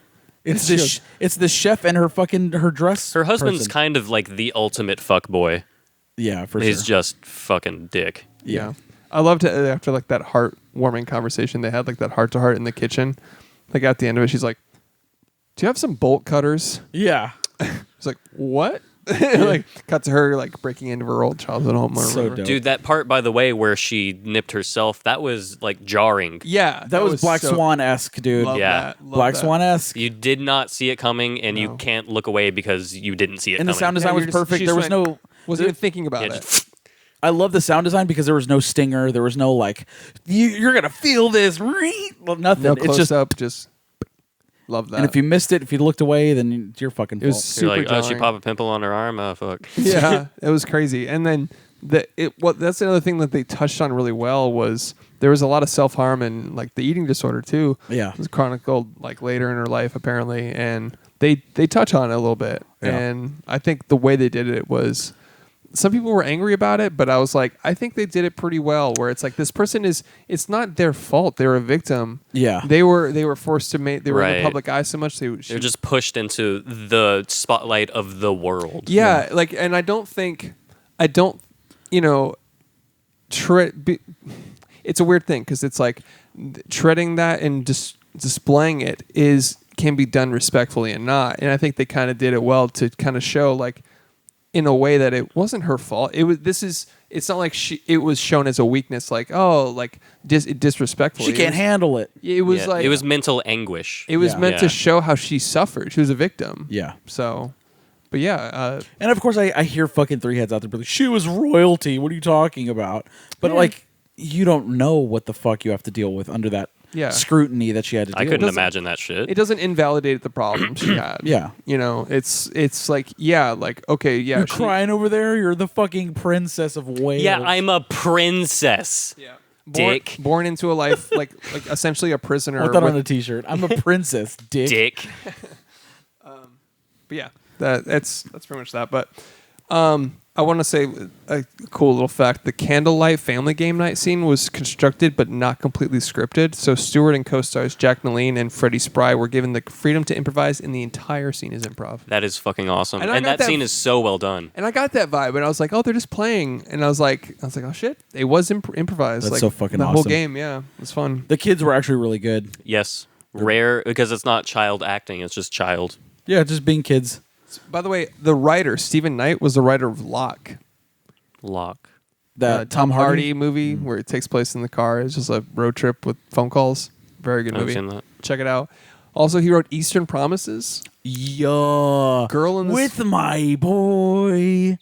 It's She this. It's the chef and her dress. Her husband's person. kind of like the ultimate fuck boy. Yeah, for He's sure. just fucking dick. Yeah. I loved it after like that heartwarming conversation they had, like that heart to heart in the kitchen. Like at the end of it, she's like, "Do you have some bolt cutters?" Yeah. It's like, "What?" Like cut to her like breaking into her old childhood home. Or So whatever. dope. Dude, that part, by the way, where she nipped herself, that was like jarring. Yeah, That was Black so- Swan esque, dude. Love Yeah. that, love Black that. Swan esque. You did not see it coming, and No. you can't look away because you didn't see it And the coming. sound design Yeah, was you're just- perfect. she There was just no. Wasn't even thinking about Yeah, it. just- I love the sound design because there was no stinger. There was no like, you're gonna feel this. Well, nothing. No it's close just. up, just love that. And if you missed it, if you looked away, then it's your fucking It was fault. super You're like, oh, she jarring. popped a pimple on her arm. Oh, fuck. Yeah, it was crazy. And then that's another thing that they touched on really well was there was a lot of self harm and like the eating disorder too. Yeah. It was chronicled like later in her life apparently, and they touch on it a little bit. Yeah. And I think the way they did it was. Some people were angry about it, but I was like, I think they did it pretty well. Where it's like this person it's not their fault; they're a victim. Yeah. They were forced to make. They were in Right. the public eye so much. They're just pushed into the spotlight of the world. Yeah, like, and I don't, you know, it's a weird thing because it's like treading that and just displaying it can be done respectfully and not. And I think they kind of did it well to kind of show like in a way that it wasn't her fault. It's not like it was shown as a weakness, like, oh, like disrespectful. She can't handle it. It was Yeah, like it was mental anguish. it was Yeah. meant to Yeah. show how she suffered. She was a victim. Yeah. So, but yeah, And of course, I hear fucking three heads out there, be like, she was royalty. What are you talking about? But like, you don't know what the fuck you have to deal with under that Yeah. scrutiny that she had to deal I couldn't with. imagine that shit. it doesn't invalidate the problem she had. Yeah. You know, it's like, yeah, like, okay, yeah. You're crying over there. You're the fucking princess of Wales. Yeah, I'm a princess. Yeah. Dick. Born into a life like essentially a prisoner. I want that on with- a t-shirt. I'm a princess, dick. Dick. But yeah, that's pretty much that. But I want to say a cool little fact: the candlelight family game night scene was constructed but not completely scripted. So Stewart and co-stars Jack Naleen and Freddie Spry were given the freedom to improvise, and the entire scene is improv. That is fucking awesome. And I And got that that- scene is so well done. And I got that vibe, and I was like, "Oh, they're just playing," and I was like, "Oh shit, it was improvised." That's like, so fucking the whole awesome. game. Yeah, it was fun. The kids were actually really good. Yes. Rare, because it's not child acting, it's just child. Yeah, just being kids. By the way, the writer Stephen Knight was the writer of Locke. Lock. That Tom Hardy movie where it takes place in the car. It's just a road trip with phone calls. Very good I've movie. seen that. Check it out. Also, he wrote Eastern Promises. Yeah. Girl in the with my boy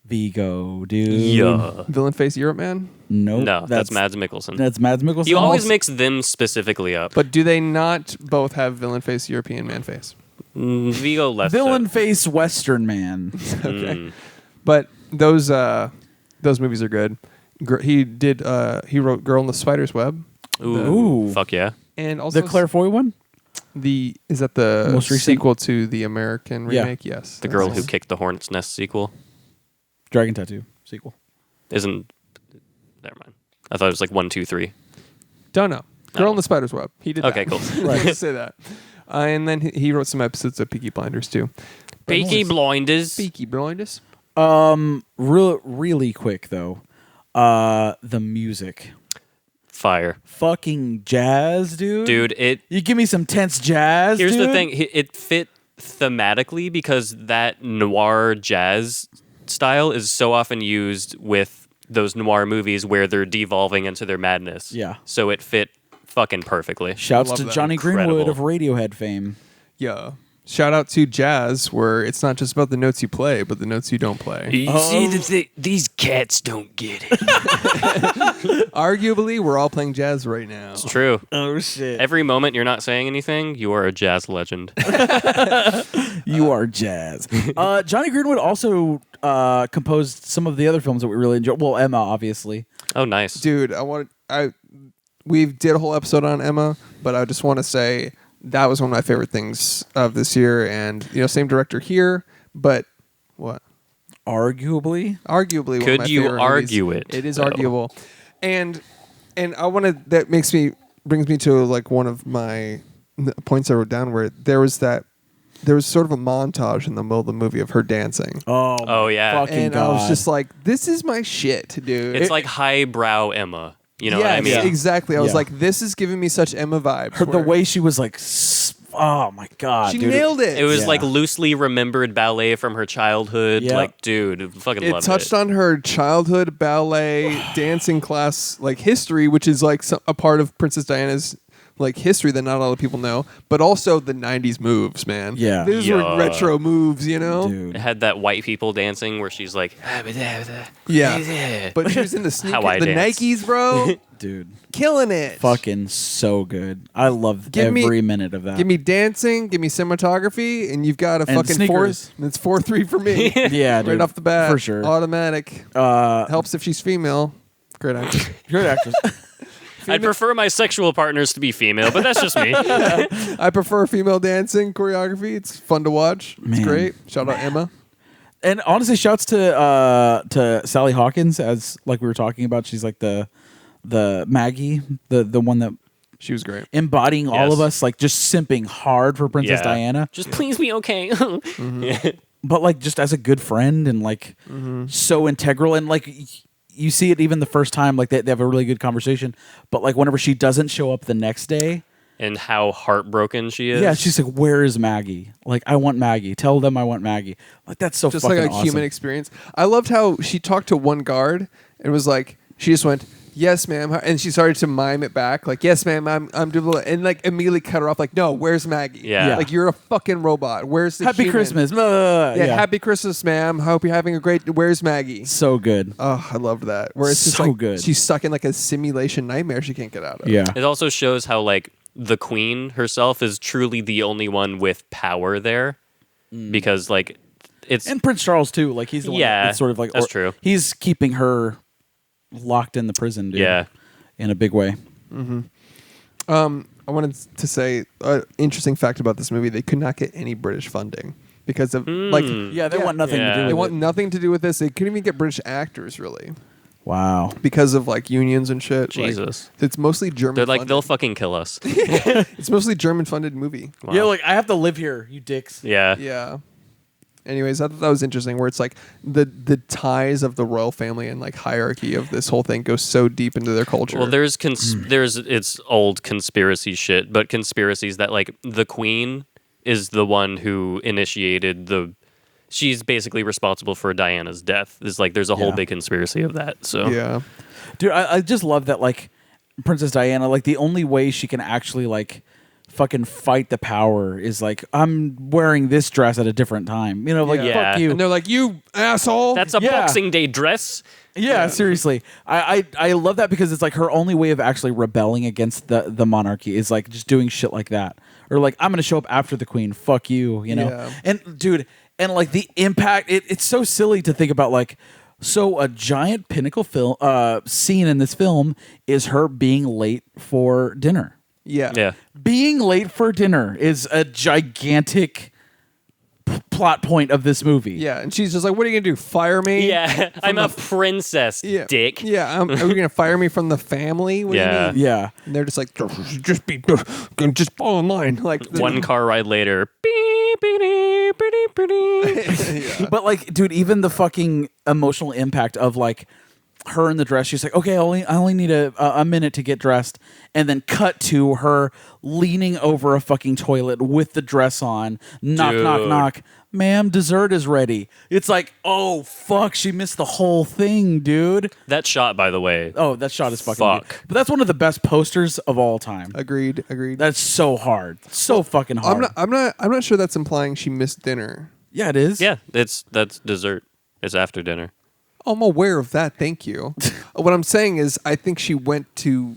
Vigo, dude. Yeah. Villain Face Europe Man. Nope. No, that's Mads Mikkelsen. That's Mads Mikkelsen. You always Also- mix them specifically up. But do they not both have Villain Face European Man Face? Vigo less villain so. face Western man. Mm. But those movies are good. He wrote Girl in the Spider's Web, Ooh, Ooh. fuck yeah. and also The Claire Foy one. is that the Most recent? sequel to the American Yeah. remake? Yes, The that's Girl it. Who Kicked the Hornet's Nest sequel Dragon Tattoo sequel. isn't. Never mind. I thought it was like 1, 2, 3. Don't know. Girl Oh. in the Spider's Web. He did. Okay, that. cool. Right. Let's say that. And then he wrote some episodes of Peaky Blinders too. Peaky Blinders. Peaky Blinders. Really quick though, the music, Fire. fucking jazz, dude. Dude, You give me some tense jazz. here's the dude. thing. It fit thematically because that noir jazz style is so often used with those noir movies where they're devolving into their madness. Yeah. So it fit fucking perfectly. Shouts Love to that. Johnny Greenwood Incredible. of Radiohead fame. Yeah. Shout out to jazz, where it's not just about the notes you play, but the notes you don't play. You see that these cats don't get it. Arguably, we're all playing jazz right now. It's true. Oh shit! Every moment you're not saying anything, you are a jazz legend. You are jazz. Johnny Greenwood also composed some of the other films that we really enjoyed. Well, Emma, obviously. Oh, nice. Dude, we did a whole episode on Emma, but I just want to say that was one of my favorite things of this year, and same director here, but what? Arguably, Arguably, one Could of my you favorite argue movies. it, It is though? arguable, and I want to. That brings me to like one of my points I wrote down, where there was sort of a montage in the middle of the movie of her dancing, Oh, yeah. fucking and God. I was just like, "This is my shit, dude." It's like highbrow Emma. You know yes, what I mean? exactly. I was Yeah. like, "This is giving me such Emma vibes." the where way she was like, oh my God, she dude. nailed it. It was Yeah. like loosely remembered ballet from her childhood. Yeah. Like, dude, fucking It loved touched it. on her childhood ballet dancing class like history, which is like a part of Princess Diana's like history that not a lot of people know, but also the 90s moves, man. Yeah. These Yeah. were retro moves, Oh. Dude. It had that white people dancing where she's like, Yeah. But she was in the How I the dance. Nikes, bro. Dude, Killing it. fucking so good. I love Give me- every minute of that. Give me dancing, give me cinematography, and you've got a And fucking sneakers. 4. It's 4-3 for me. yeah, dude, Right off the bat. for sure. Automatic. Helps if she's female. Great actress. Great actress. I'd prefer my sexual partners to be female, but that's just me. I prefer female dancing choreography. It's fun to watch. It's Man. great. Shout out Emma. And honestly, shouts to Sally Hawkins, as like we were talking about. She's like the Maggie, the one that She was great. embodying all Yes. of us, like just simping hard for Princess Yeah. Diana, Just please be okay. but like just as a good friend and like so integral. And like you see it even the first time, like they have a really good conversation. But like whenever she doesn't show up the next day, And how heartbroken she is. yeah, she's like, "Where is Maggie? Like, I want Maggie. Tell them I want Maggie." Like that's so Just fucking like a awesome. human experience. I loved how she talked to one guard and was like, she just went, "Yes, ma'am," and she started to mime it back, like, "Yes, ma'am, I'm doing," and like immediately cut her off, like, "No, where's Maggie? Yeah. Like you're a fucking robot. Where's the Happy human?" Christmas. Blah, blah, blah. Yeah, Happy Christmas, ma'am. Hope you're having a great. Where's Maggie? So good. Oh, I loved that. Where it's just So like good. she's stuck in like a simulation nightmare she can't get out of. Yeah. It also shows how, like, the queen herself is truly the only one with power there. Because, like, it's. And Prince Charles too. Like he's the one Yeah, that's sort of like that's true. He's keeping her locked in the prison, dude. Yeah. In a big way. I wanted to say an interesting fact about this movie: they could not get any British funding because of like. Yeah, they want nothing to Yeah. do with They it. want nothing to do with this. They couldn't even get British actors really Wow. because of like unions and shit. Like, Jesus. it's mostly German. They're like, funded. they'll fucking kill us. It's mostly German funded movie. Wow. Yeah, like I have to live here, you dicks. Yeah. Yeah. Anyways, I thought that was interesting. Where it's like the ties of the royal family and like hierarchy of this whole thing goes so deep into their culture. Well, there's it's old conspiracy shit, but conspiracies that, like, the queen is the one who initiated she's basically responsible for Diana's death. There's a whole Yeah. big conspiracy of that. So yeah. Dude, I just love that like Princess Diana, like the only way she can actually like fucking fight the power is like, I'm wearing this dress at a different time. You know, like Yeah. fuck you. And they're like, "You asshole." that's a Yeah. Boxing Day dress. Yeah, seriously. I love that because it's like her only way of actually rebelling against the monarchy is like just doing shit like that. Or like, I'm gonna show up after the queen. Fuck you, you know? Yeah. And dude, and like the impact, it's so silly to think about like, so a giant pinnacle film scene in this film is her being late for dinner. yeah. Yeah. Being late for dinner is a gigantic plot point of this movie. Yeah, and she's just like, "What are you gonna do? Fire me?" Yeah. I'm a princess, Yeah. dick. Yeah. Are you gonna fire me from the family? What do Yeah. you mean? Yeah. And they're just like, just fall in line. Like One car ride later. Beep. But like, dude, even the fucking emotional impact of like her in the dress. She's like, okay, I only need a minute to get dressed, and then cut to her leaning over a fucking toilet with the dress on. Knock, knock, Dude. knock. Ma'am, dessert is ready. It's like, oh fuck, she missed the whole thing, dude. That shot, by the way. Oh, that shot is fucking Fuck. good. But that's one of the best posters of all time. Agreed. That's so hard. So fucking hard. I'm not sure that's implying she missed dinner. Yeah, it is. Yeah, that's dessert. It's after dinner. I'm aware of that. Thank you. What I'm saying is, I think she went to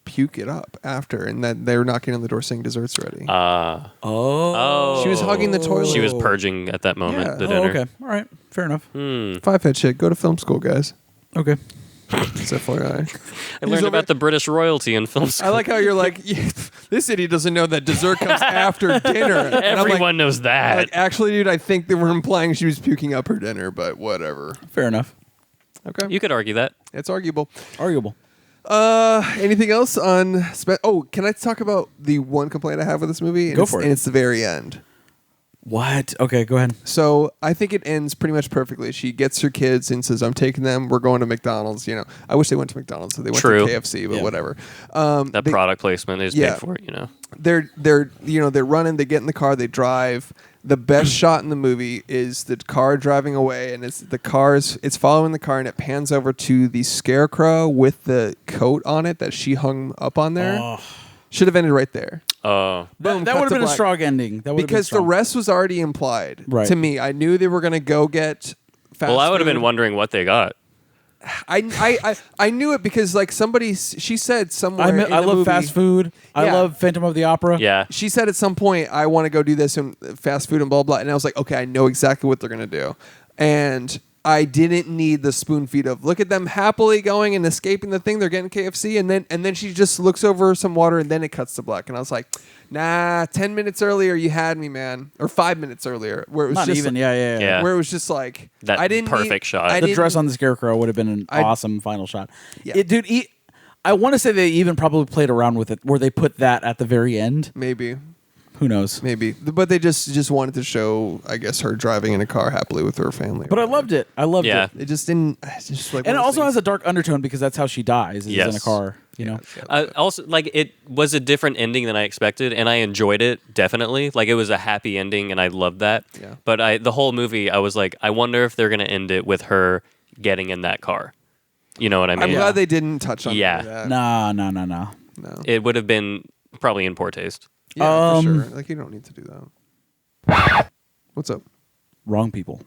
puke it up after, and that they were knocking on the door saying dessert's ready. Oh. She was hugging the toilet. She was purging at that moment, Yeah. the Oh, dinner. okay. All right. Fair enough. Five-head shit. Go to film school, guys. Okay. It's FYI. I learned about the British royalty in film school. I like how you're like, this idiot doesn't know that dessert comes after dinner. And I'm like, Everyone knows that. like, actually, dude, I think they were implying she was puking up her dinner, but whatever. Fair enough. Okay. You could argue that. It's arguable. Arguable. Anything else on... can I talk about the one complaint I have with this movie? And Go it's- for it. And it's the very end. What? Okay, go ahead. So I think it ends pretty much perfectly. She gets her kids and says, I'm taking them. We're going to McDonald's. You know, I wish they went to McDonald's. So they went True. to KFC, but Yeah. whatever. That product placement is yeah. paid for it, you know. They're running. They get in the car. They drive. The best shot in the movie is the car driving away, and it's following the car, and it pans over to the scarecrow with the coat on it that she hung up on there. Oh. Should have ended right there. Oh. Boom, That cut would have to been a black. strong ending. That would've been Because the strong. rest was already implied Right. to me. I knew they were going to go get fast Well, I would have food. been wondering what they got. I knew it because like she said somewhere in I the love movie, fast food. I Yeah. love Phantom of the Opera. Yeah. She said at some point, I want to go do this and fast food and blah blah. And I was like, okay, I know exactly what they're gonna do, and I didn't need the spoon feed of look at them happily going and escaping the thing. They're getting KFC, and then she just looks over some water, and then it cuts to black. And I was like, nah, 10 minutes earlier you had me, man, or 5 minutes earlier where it was Not just even. like, Yeah. where it was just like That I didn't perfect shot. I The didn't- dress on the scarecrow would have been an I- awesome final shot. Yeah. Dude, I want to say they even probably played around with it where they put that at the very end. maybe. Who knows? Maybe, but they just wanted to show, I guess, her driving in a car happily with her family. But I loved it. I loved Yeah. it. It just didn't. It's just like And it one of also those has a dark undertone because that's how she dies, is in a Yes. car, you know? things. Also, like, it was a different ending than I expected, and I enjoyed it, definitely. Like, it was a happy ending, and I loved that. Yeah. But the whole movie, I was like, I wonder if they're going to end it with her getting in that car. You know what I mean? I'm glad they didn't touch on Yeah. that. No. No. It would have been probably in poor taste. Yeah, for sure. Like you don't need to do that. What's up? Wrong people.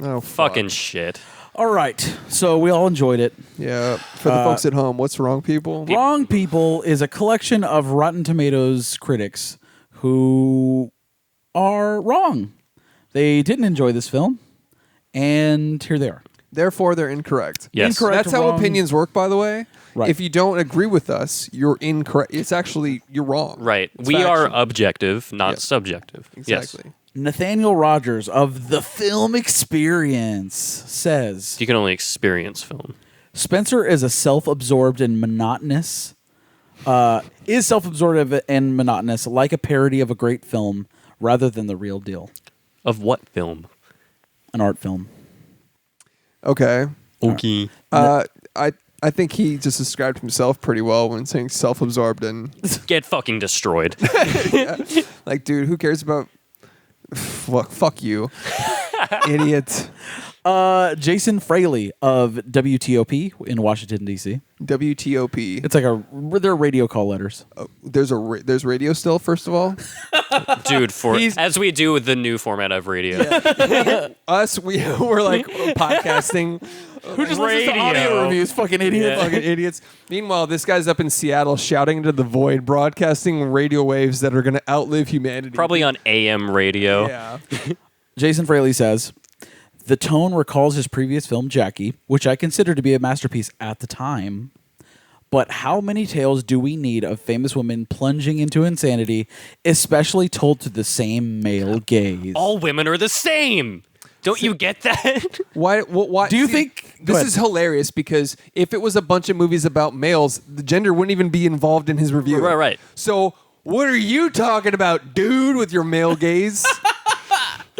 Oh, fuck. Fucking shit. All right. So we all enjoyed it. Yeah. For the folks at home, what's wrong, people? Wrong People is a collection of Rotten Tomatoes critics who are wrong. They didn't enjoy this film, and here they are. Therefore, they're incorrect. Yes. Incorrect. That's how wrong. opinions work, by the way. Right. If you don't agree with us, you're incorrect. It's actually you're wrong. Right. It's We are factual. objective, not Yes. subjective. Exactly. Yes. Nathaniel Rogers of The Film Experience says You can only experience film. Spencer is a self-absorbed and monotonous. Is self-absorbed and monotonous, like a parody of a great film, rather than the real deal, Of what film? an art film. Okay. Okay. I think he just described himself pretty well when saying self-absorbed and Get fucking destroyed. like, dude, who cares about? Fuck you, idiot. Jason Fraley of WTOP in Washington D.C. WTOP. It's like they're radio call letters. There's radio still. First of all, Dude, as we do with the new format of radio. us we're like podcasting. Who just listens to audio reviews? Fucking idiots. Fucking idiots. Meanwhile, this guy's up in Seattle shouting into the void, broadcasting radio waves that are going to outlive humanity. Probably on AM radio. Yeah. Jason Fraley says, the tone recalls his previous film, Jackie, which I consider to be a masterpiece at the time. But how many tales do we need of famous women plunging into insanity, especially told to the same male gaze? All women are the same. Don't you get that? Why? Do you think- go this ahead. is hilarious? Because if it was a bunch of movies about males, the gender wouldn't even be involved in his review. Right. So what are you talking about, dude? With your male gaze?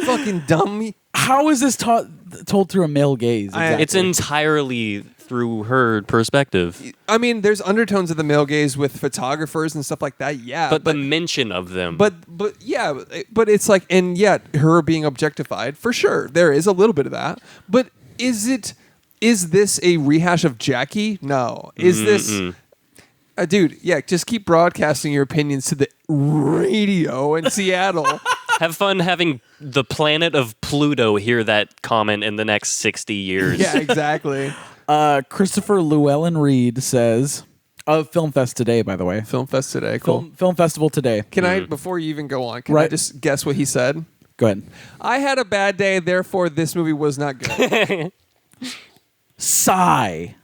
Fucking dumb. How is this told through a male gaze? Exactly? It's entirely through her perspective. I mean, there's undertones of the male gaze with photographers and stuff like that. Yeah, But the mention of them. but yeah, but it's like, and yet her being objectified for sure. There is a little bit of that. But is this a rehash of Jackie? No. Is this? Dude, yeah, just keep broadcasting your opinions to the radio in Seattle. Have fun having the planet of Pluto hear that comment in the next 60 years. Yeah, exactly. Christopher Llewellyn Reed says, Film Fest today, by the way. Film Fest today, cool. Film Festival today. Can I, before you even go on, can I just guess what he said? Go ahead. I had a bad day, therefore this movie was not good. Sigh.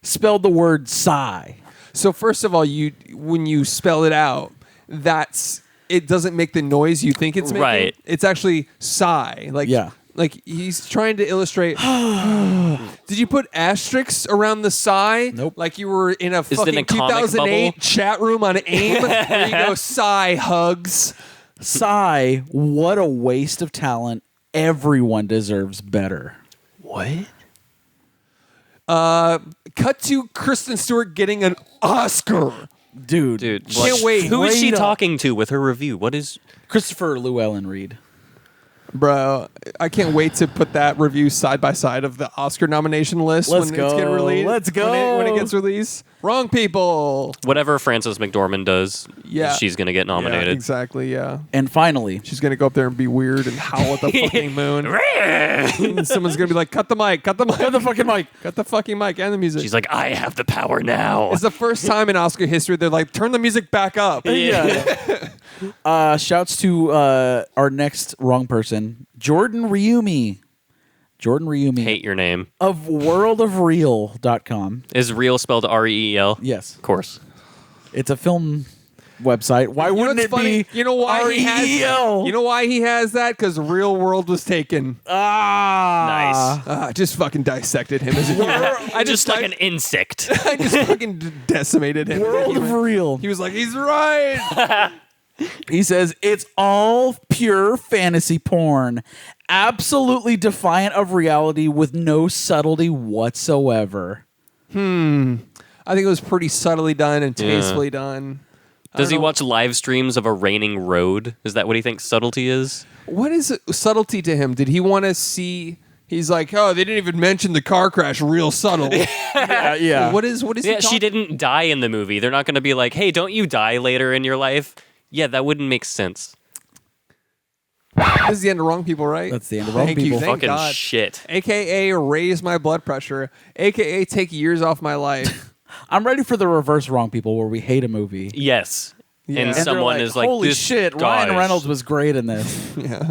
Spelled the word sigh. So first of all, when you spell it out, it doesn't make the noise you think it's making. Right. It's actually sigh. Like he's trying to illustrate. Did you put asterisks around the sigh? Nope. Like you were in a it fucking a comic 2008 bubble? chat room on AIM where you go sigh hugs. Sigh. What a waste of talent. Everyone deserves better. What? Cut to Kristen Stewart getting an Oscar. Dude. Can't wait. Who is she Straight up. talking to with her review? What is... Christopher Llewellyn Reed. Bro, I can't wait to put that review side by side of the Oscar nomination list Let's when go. it's getting released. Let's go. When it gets released. Wrong people. Whatever Frances McDormand does, Yeah. she's going to get nominated. Yeah, exactly, yeah. And finally, She's going to go up there and be weird and howl at the fucking moon. And someone's going to be like, cut the mic, cut the mic. cut the fucking mic. Cut the fucking mic and the music. She's like, I have the power now. It's the first time in Oscar history they're like, turn the music back up. Yeah. Shouts to our next wrong person, Jordan Ryumi. Jordan Ryumi Hate your name. of worldofreal.com. Is real spelled R-E-E-L? Yes. Of course. It's a film website. Why wouldn't what's it funny? be You know why he has R-E-E-L? You know why he has that? Because Real World was taken. Ah. Nice. I just fucking dissected him as a human. I Just like an insect. I just fucking decimated him. as a World of human. Real. He was like, he's right. He says it's all pure fantasy porn, absolutely defiant of reality with no subtlety whatsoever. I think it was pretty subtly done and tastefully done. Does he watch live streams of a raining road? Is that what he thinks subtlety is? What is subtlety to him? Did he want to see? He's like, oh, they didn't even mention the car crash. Real subtle. Yeah. What is? Yeah, he she didn't die in the movie. They're not going to be like, hey, don't you die later in your life? Yeah, that wouldn't make sense. This is the end of Wrong People, right? That's the end of Wrong Thank People. You, thank Fucking God. shit. AKA raise my blood pressure. AKA take years off my life. I'm ready for the reverse wrong people where we hate a movie. Yes. Yeah. And And they're someone is like, holy this shit, guy Ryan is- Reynolds was great in this. Yeah.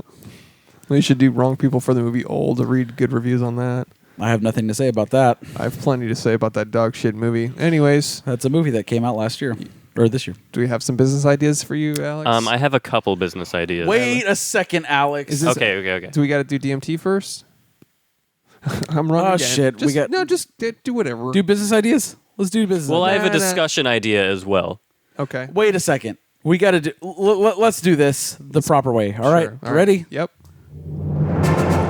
We should do Wrong People for the movie Old to read good reviews on that. I have nothing to say about that. I have plenty to say about that dog shit movie. Anyways, That's a movie that came out last year. Or this year. do we have some business ideas for you, Alex? I have a couple business ideas. Wait a second, Alex. Is this- Okay. Do we got to do DMT first? I'm running Oh, again. shit, we Just, got- no, just do whatever. do business ideas? Let's do business Well, I ideas. have a Nah, nah. discussion idea as well. Okay. Wait a second. We got to do. Let's do this the proper way. All right. Sure. All Ready? Yep.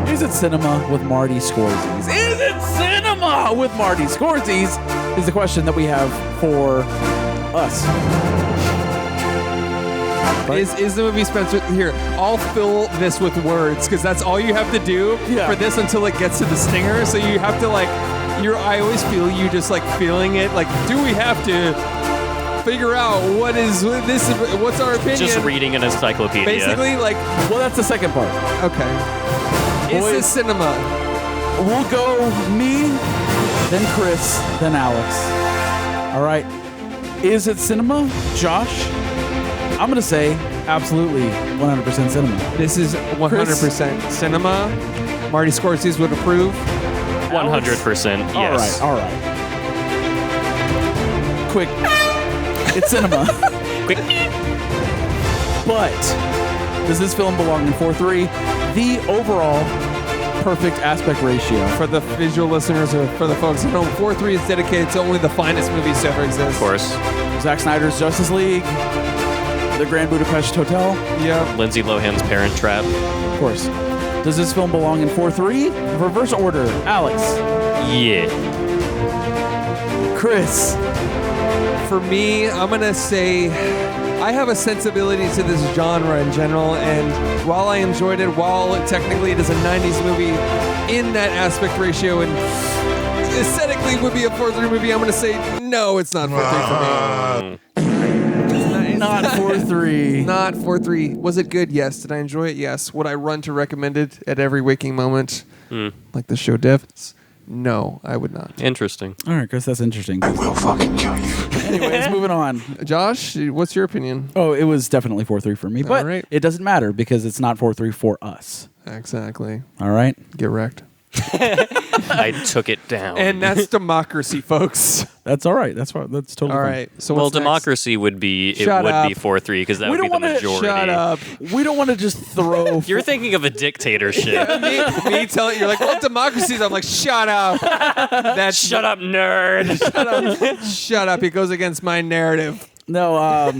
Is it cinema with Marty Scorsese? Is it cinema with Marty Scorsese? Is the question that we have for us. Is the movie Spencer here? I'll fill this with words because that's all you have to do for this until it gets to the stinger. So you have to I always feel you just like feeling it. Like, do we have to figure out what's our opinion? Just reading an encyclopedia. Basically, like, Well, that's the second part. okay. Is Boys. this cinema? We'll go me, then Chris, then Alex. All right. Is it cinema? Josh? I'm going to say absolutely 100% cinema. This is 100% cinema. Marty Scorsese would approve. 100%. Yes. All right. Quick. It's cinema. Quick. But does this film belong in 4:3? The overall perfect aspect ratio. For the visual listeners or for the folks at home, 4-3 is dedicated to only the finest movies to ever exist. Of course. Zack Snyder's Justice League, The Grand Budapest Hotel, Yep. Lindsay Lohan's Parent Trap. course. Does this film belong in 4-3? Reverse order. Alex. Yeah. Chris. For me, I'm going to say I have a sensibility to this genre in general, and while I enjoyed it, while technically it is a 90s movie in that aspect ratio and aesthetically would be a 4-3 movie, I'm going to say no, it's not 4-3 for me. Not 4-3. Not 4-3. Was it good? Yes. Did I enjoy it? Yes. Would I run to recommend it at every waking moment like the show Devs? No, I would not. Interesting. All right, Chris, that's interesting. I will fucking kill you. Anyways, moving on. Josh, what's your opinion? Oh, it was definitely 4-3 for me, but All right. it doesn't matter because it's not 4-3 for us. Exactly. All right? Get wrecked. I took it down. And that's democracy, folks. That's all right. That's totally All fine. right. So well, what's next? democracy would be Shut would up. be 4-3 because that We would be don't the wanna- majority. Shut up. We don't want to just throw... You're thinking of a dictatorship. me telling you're like, well, democracy. I'm like, shut up. That's Shut up, nerd. Shut up. It goes against my narrative. No,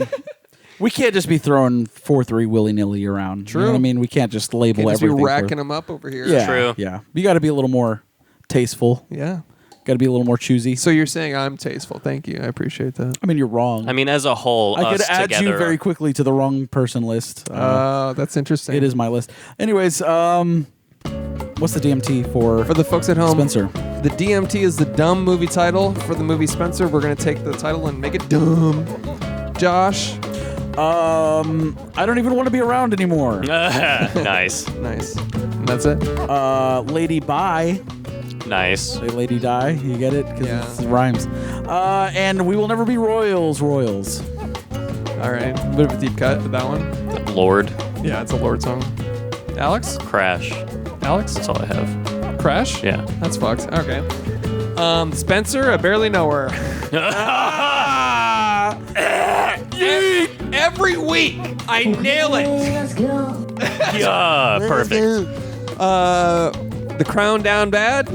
we can't just be throwing 4-3 willy-nilly around. You know what I mean? We can't just label Can't just be everything. racking them up over here. Yeah, True. Yeah. You got to be a little more tasteful. Yeah. Got to be a little more choosy. So you're saying I'm tasteful. Thank you. I appreciate that. I mean, you're wrong. I mean, as a whole, I could us add together. you very quickly to the wrong person list. That's interesting. It is my list. Anyways, what's the DMT for For the folks at home, Spencer? the DMT is the dumb movie title for the movie Spencer. We're going to take the title and make it dumb. Josh. I don't even want to be around anymore. Nice. Nice. And that's it. Lady Bye. Nice. Say Lady Die. You get it? Because Yeah. it rhymes. And We Will Never Be Royals. Royals. All right. Bit of a deep cut to that one. Lord. Yeah, it's a Lord song. Alex? Crash. Alex? That's all I have. Crash? Yeah. That's fucked. Okay. Spencer, I barely know her. Every week, I nail it. Let's go. Yeah. Perfect. The Crown Down Bad.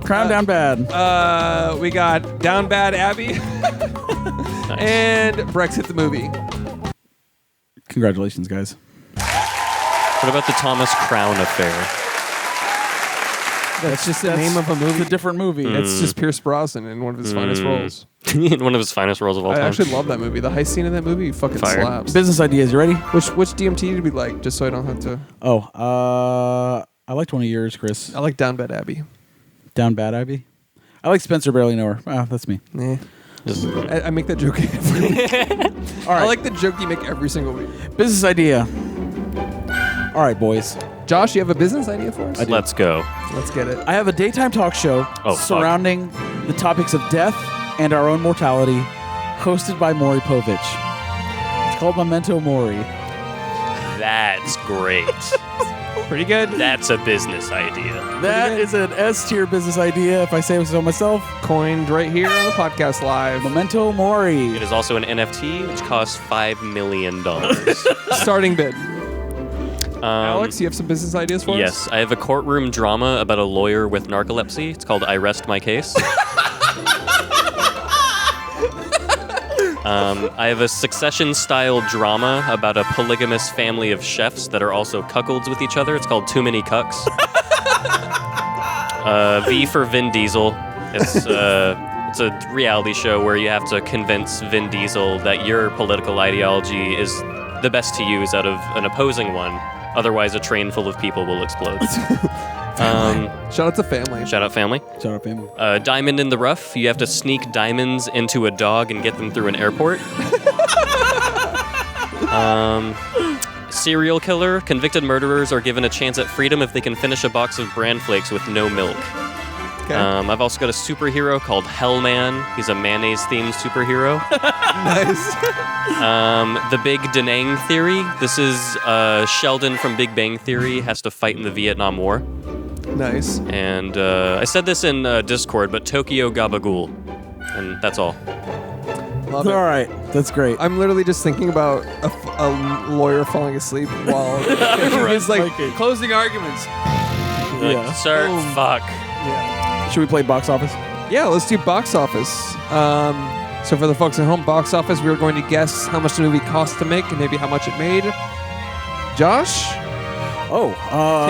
Crown Down Bad. We got Down Bad Abbey. Nice. And Brexit the movie. Congratulations, guys. What about the Thomas Crown affair? That's just the name of a movie. It's a different movie. It's just Pierce Brosnan in one of his finest roles. One of his finest roles of all I time. actually love that movie. The heist scene in that movie fucking Fire. slaps. Business ideas. You ready? Which DMT did we like? Just so I don't have to. I liked one of yours, Chris. I like Down Bad Abbey. Down Bad Abbey. I like Spencer Barely Know Her. That's me. Nah. Just- I make that joke every week. All right. I like the joke you make every single week. Business idea. All right, boys. Josh, you have a business idea for us? Let's go. Let's get it. I have a daytime talk show Oh, fuck. surrounding the topics of death and our own mortality, hosted by Maury Povich. It's called Memento Mori. That's great. Pretty good. That's a business idea. That is an S-tier business idea, if I say so myself. Coined right here on the podcast live. Memento Mori. It is also an NFT, which costs $5 million. Starting bid. Alex, you have some business ideas for us? Yes, I have a courtroom drama about a lawyer with narcolepsy. It's called I Rest My Case. I have a Succession-style drama about a polygamous family of chefs that are also cuckolds with each other. It's called Too Many Cucks. V for Vin Diesel. It's a reality show where you have to convince Vin Diesel that your political ideology is the best to use out of an opposing one. Otherwise, a train full of people will explode. Shout out to family. Shout out, family. Shout out, family. Diamond in the rough. You have to sneak diamonds into a dog and get them through an airport. Serial killer. Convicted murderers are given a chance at freedom if they can finish a box of bran flakes with no milk. Okay. I've also got a superhero called Hellman. He's a mayonnaise-themed superhero. Nice. The Big Danang Theory. This is Sheldon from Big Bang Theory has to fight in the Vietnam War. Nice. And I said this in Discord, but Tokyo Gabagool. And that's all. Love All it. right. That's great. I'm literally just thinking about a lawyer falling asleep while he was like closing arguments. Yeah. Sir, Boom. fuck. Should we play box office? Yeah, let's do box office. So for the folks at home, box office, we were going to guess how much the movie cost to make and maybe how much it made. Josh? Oh,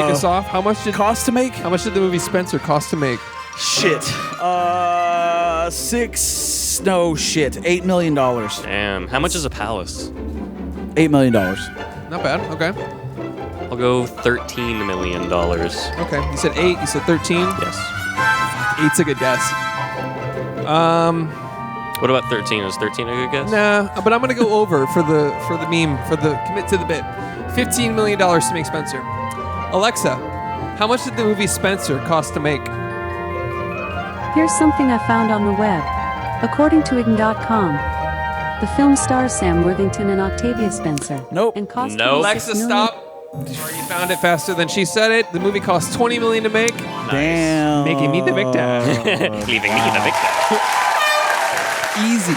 Kick us off. How much did cost to make? the movie Spencer cost to make? Shit. $8 million. Damn. How much is a palace? $8 million. Not bad. Okay. I'll go $13 million. Okay. You said 8. You said 13. Yes. 8's a good guess. What about 13? Is 13 a good guess? Nah, but I'm gonna go over for the meme, for the commit to the bit. $15 million to make Spencer. Alexa, how much did the movie Spencer cost to make? Here's something I found on the web. According to ign.com, the film stars Sam Worthington and Octavia Spencer. Nope. And cost Nope. Alexa, stop. You found it faster than she said it. The movie cost $20 million to make. Damn. Making me the victor. Leaving me the victim. Easy.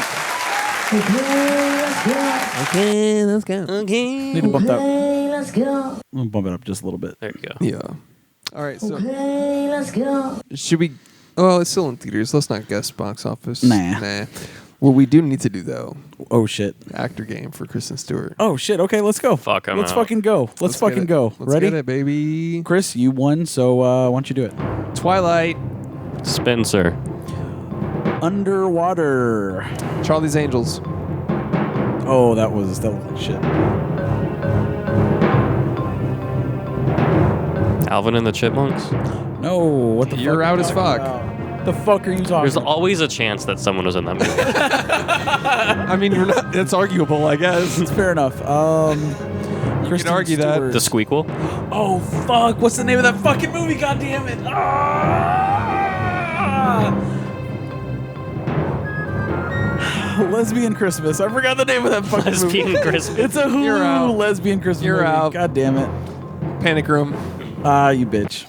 Okay, let's go. Okay. Need to bump that. Okay, let's go. I'm gonna bump it up just a little bit. There you go. Yeah. All right. So Okay, let's go. should we? Oh, it's still in theaters. Let's not guess box office. Nah. What we do need to do though, Oh shit. actor game for Kristen Stewart. Oh shit. Okay, let's go. Fuck, I'm Let's out. fucking go. Let's get fucking it. go. Let's Ready? get it, baby. Chris, you won, so why don't you do it? Twilight. Spencer. Underwater. Charlie's Angels. Oh, that was like shit. Alvin and the Chipmunks. No, what the fuck? You're are you out as talking fuck. about? The fuck are you talking There's about? always a chance that someone was in that movie. I mean, we're not. That's arguable, I guess. It's fair enough. Kristen argue that. Stewart. The Squeakquel. Oh fuck! What's the name of that fucking movie? God damn it! Lesbian Christmas. I forgot the name of that fucking movie. Lesbian Christmas. It's a You're out. Hulu lesbian Christmas You're movie. out. God damn it! Panic Room. You bitch.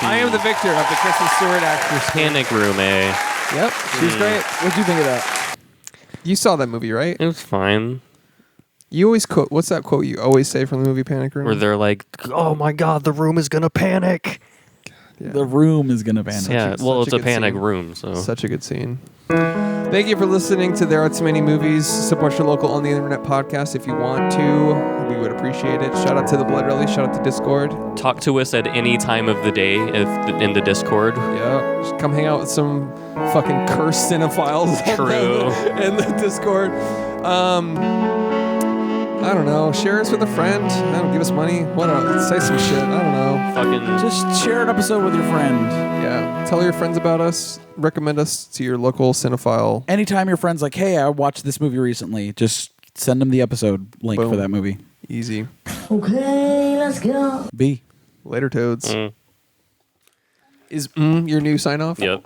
I am the victor of the Kristen Stewart actress. Panic Room, eh? Yep, she's great. What'd you think of that? You saw that movie, right? It was fine. You always quote. What's that quote you always say from the movie Panic Room? Where they're like, "Oh my god, the room is gonna panic." Yeah. The Room is gonna vanish. Yeah, well, such it's a a good panic scene. room, so Such a good scene. Thank you for listening to There Are Too Many Movies. Support your local on the internet podcast if you want to. We would appreciate it. Shout out to the Blood Rally. Shout out to Discord. talk to us at any time of the day in the Discord. Yeah, just come hang out with some fucking cursed cinephiles. True. in the Discord. I don't know. Share us with a friend. I don't give us money. What? Say some shit. I don't know. Fucking Just share an episode with your friend. Yeah. Tell your friends about us. Recommend us to your local cinephile. Anytime your friend's like, "Hey, I watched this movie recently," just send them the episode link Boom. for that movie. Easy. Okay, let's go. B. Later, toads. Mm. Is your new sign off? Yep.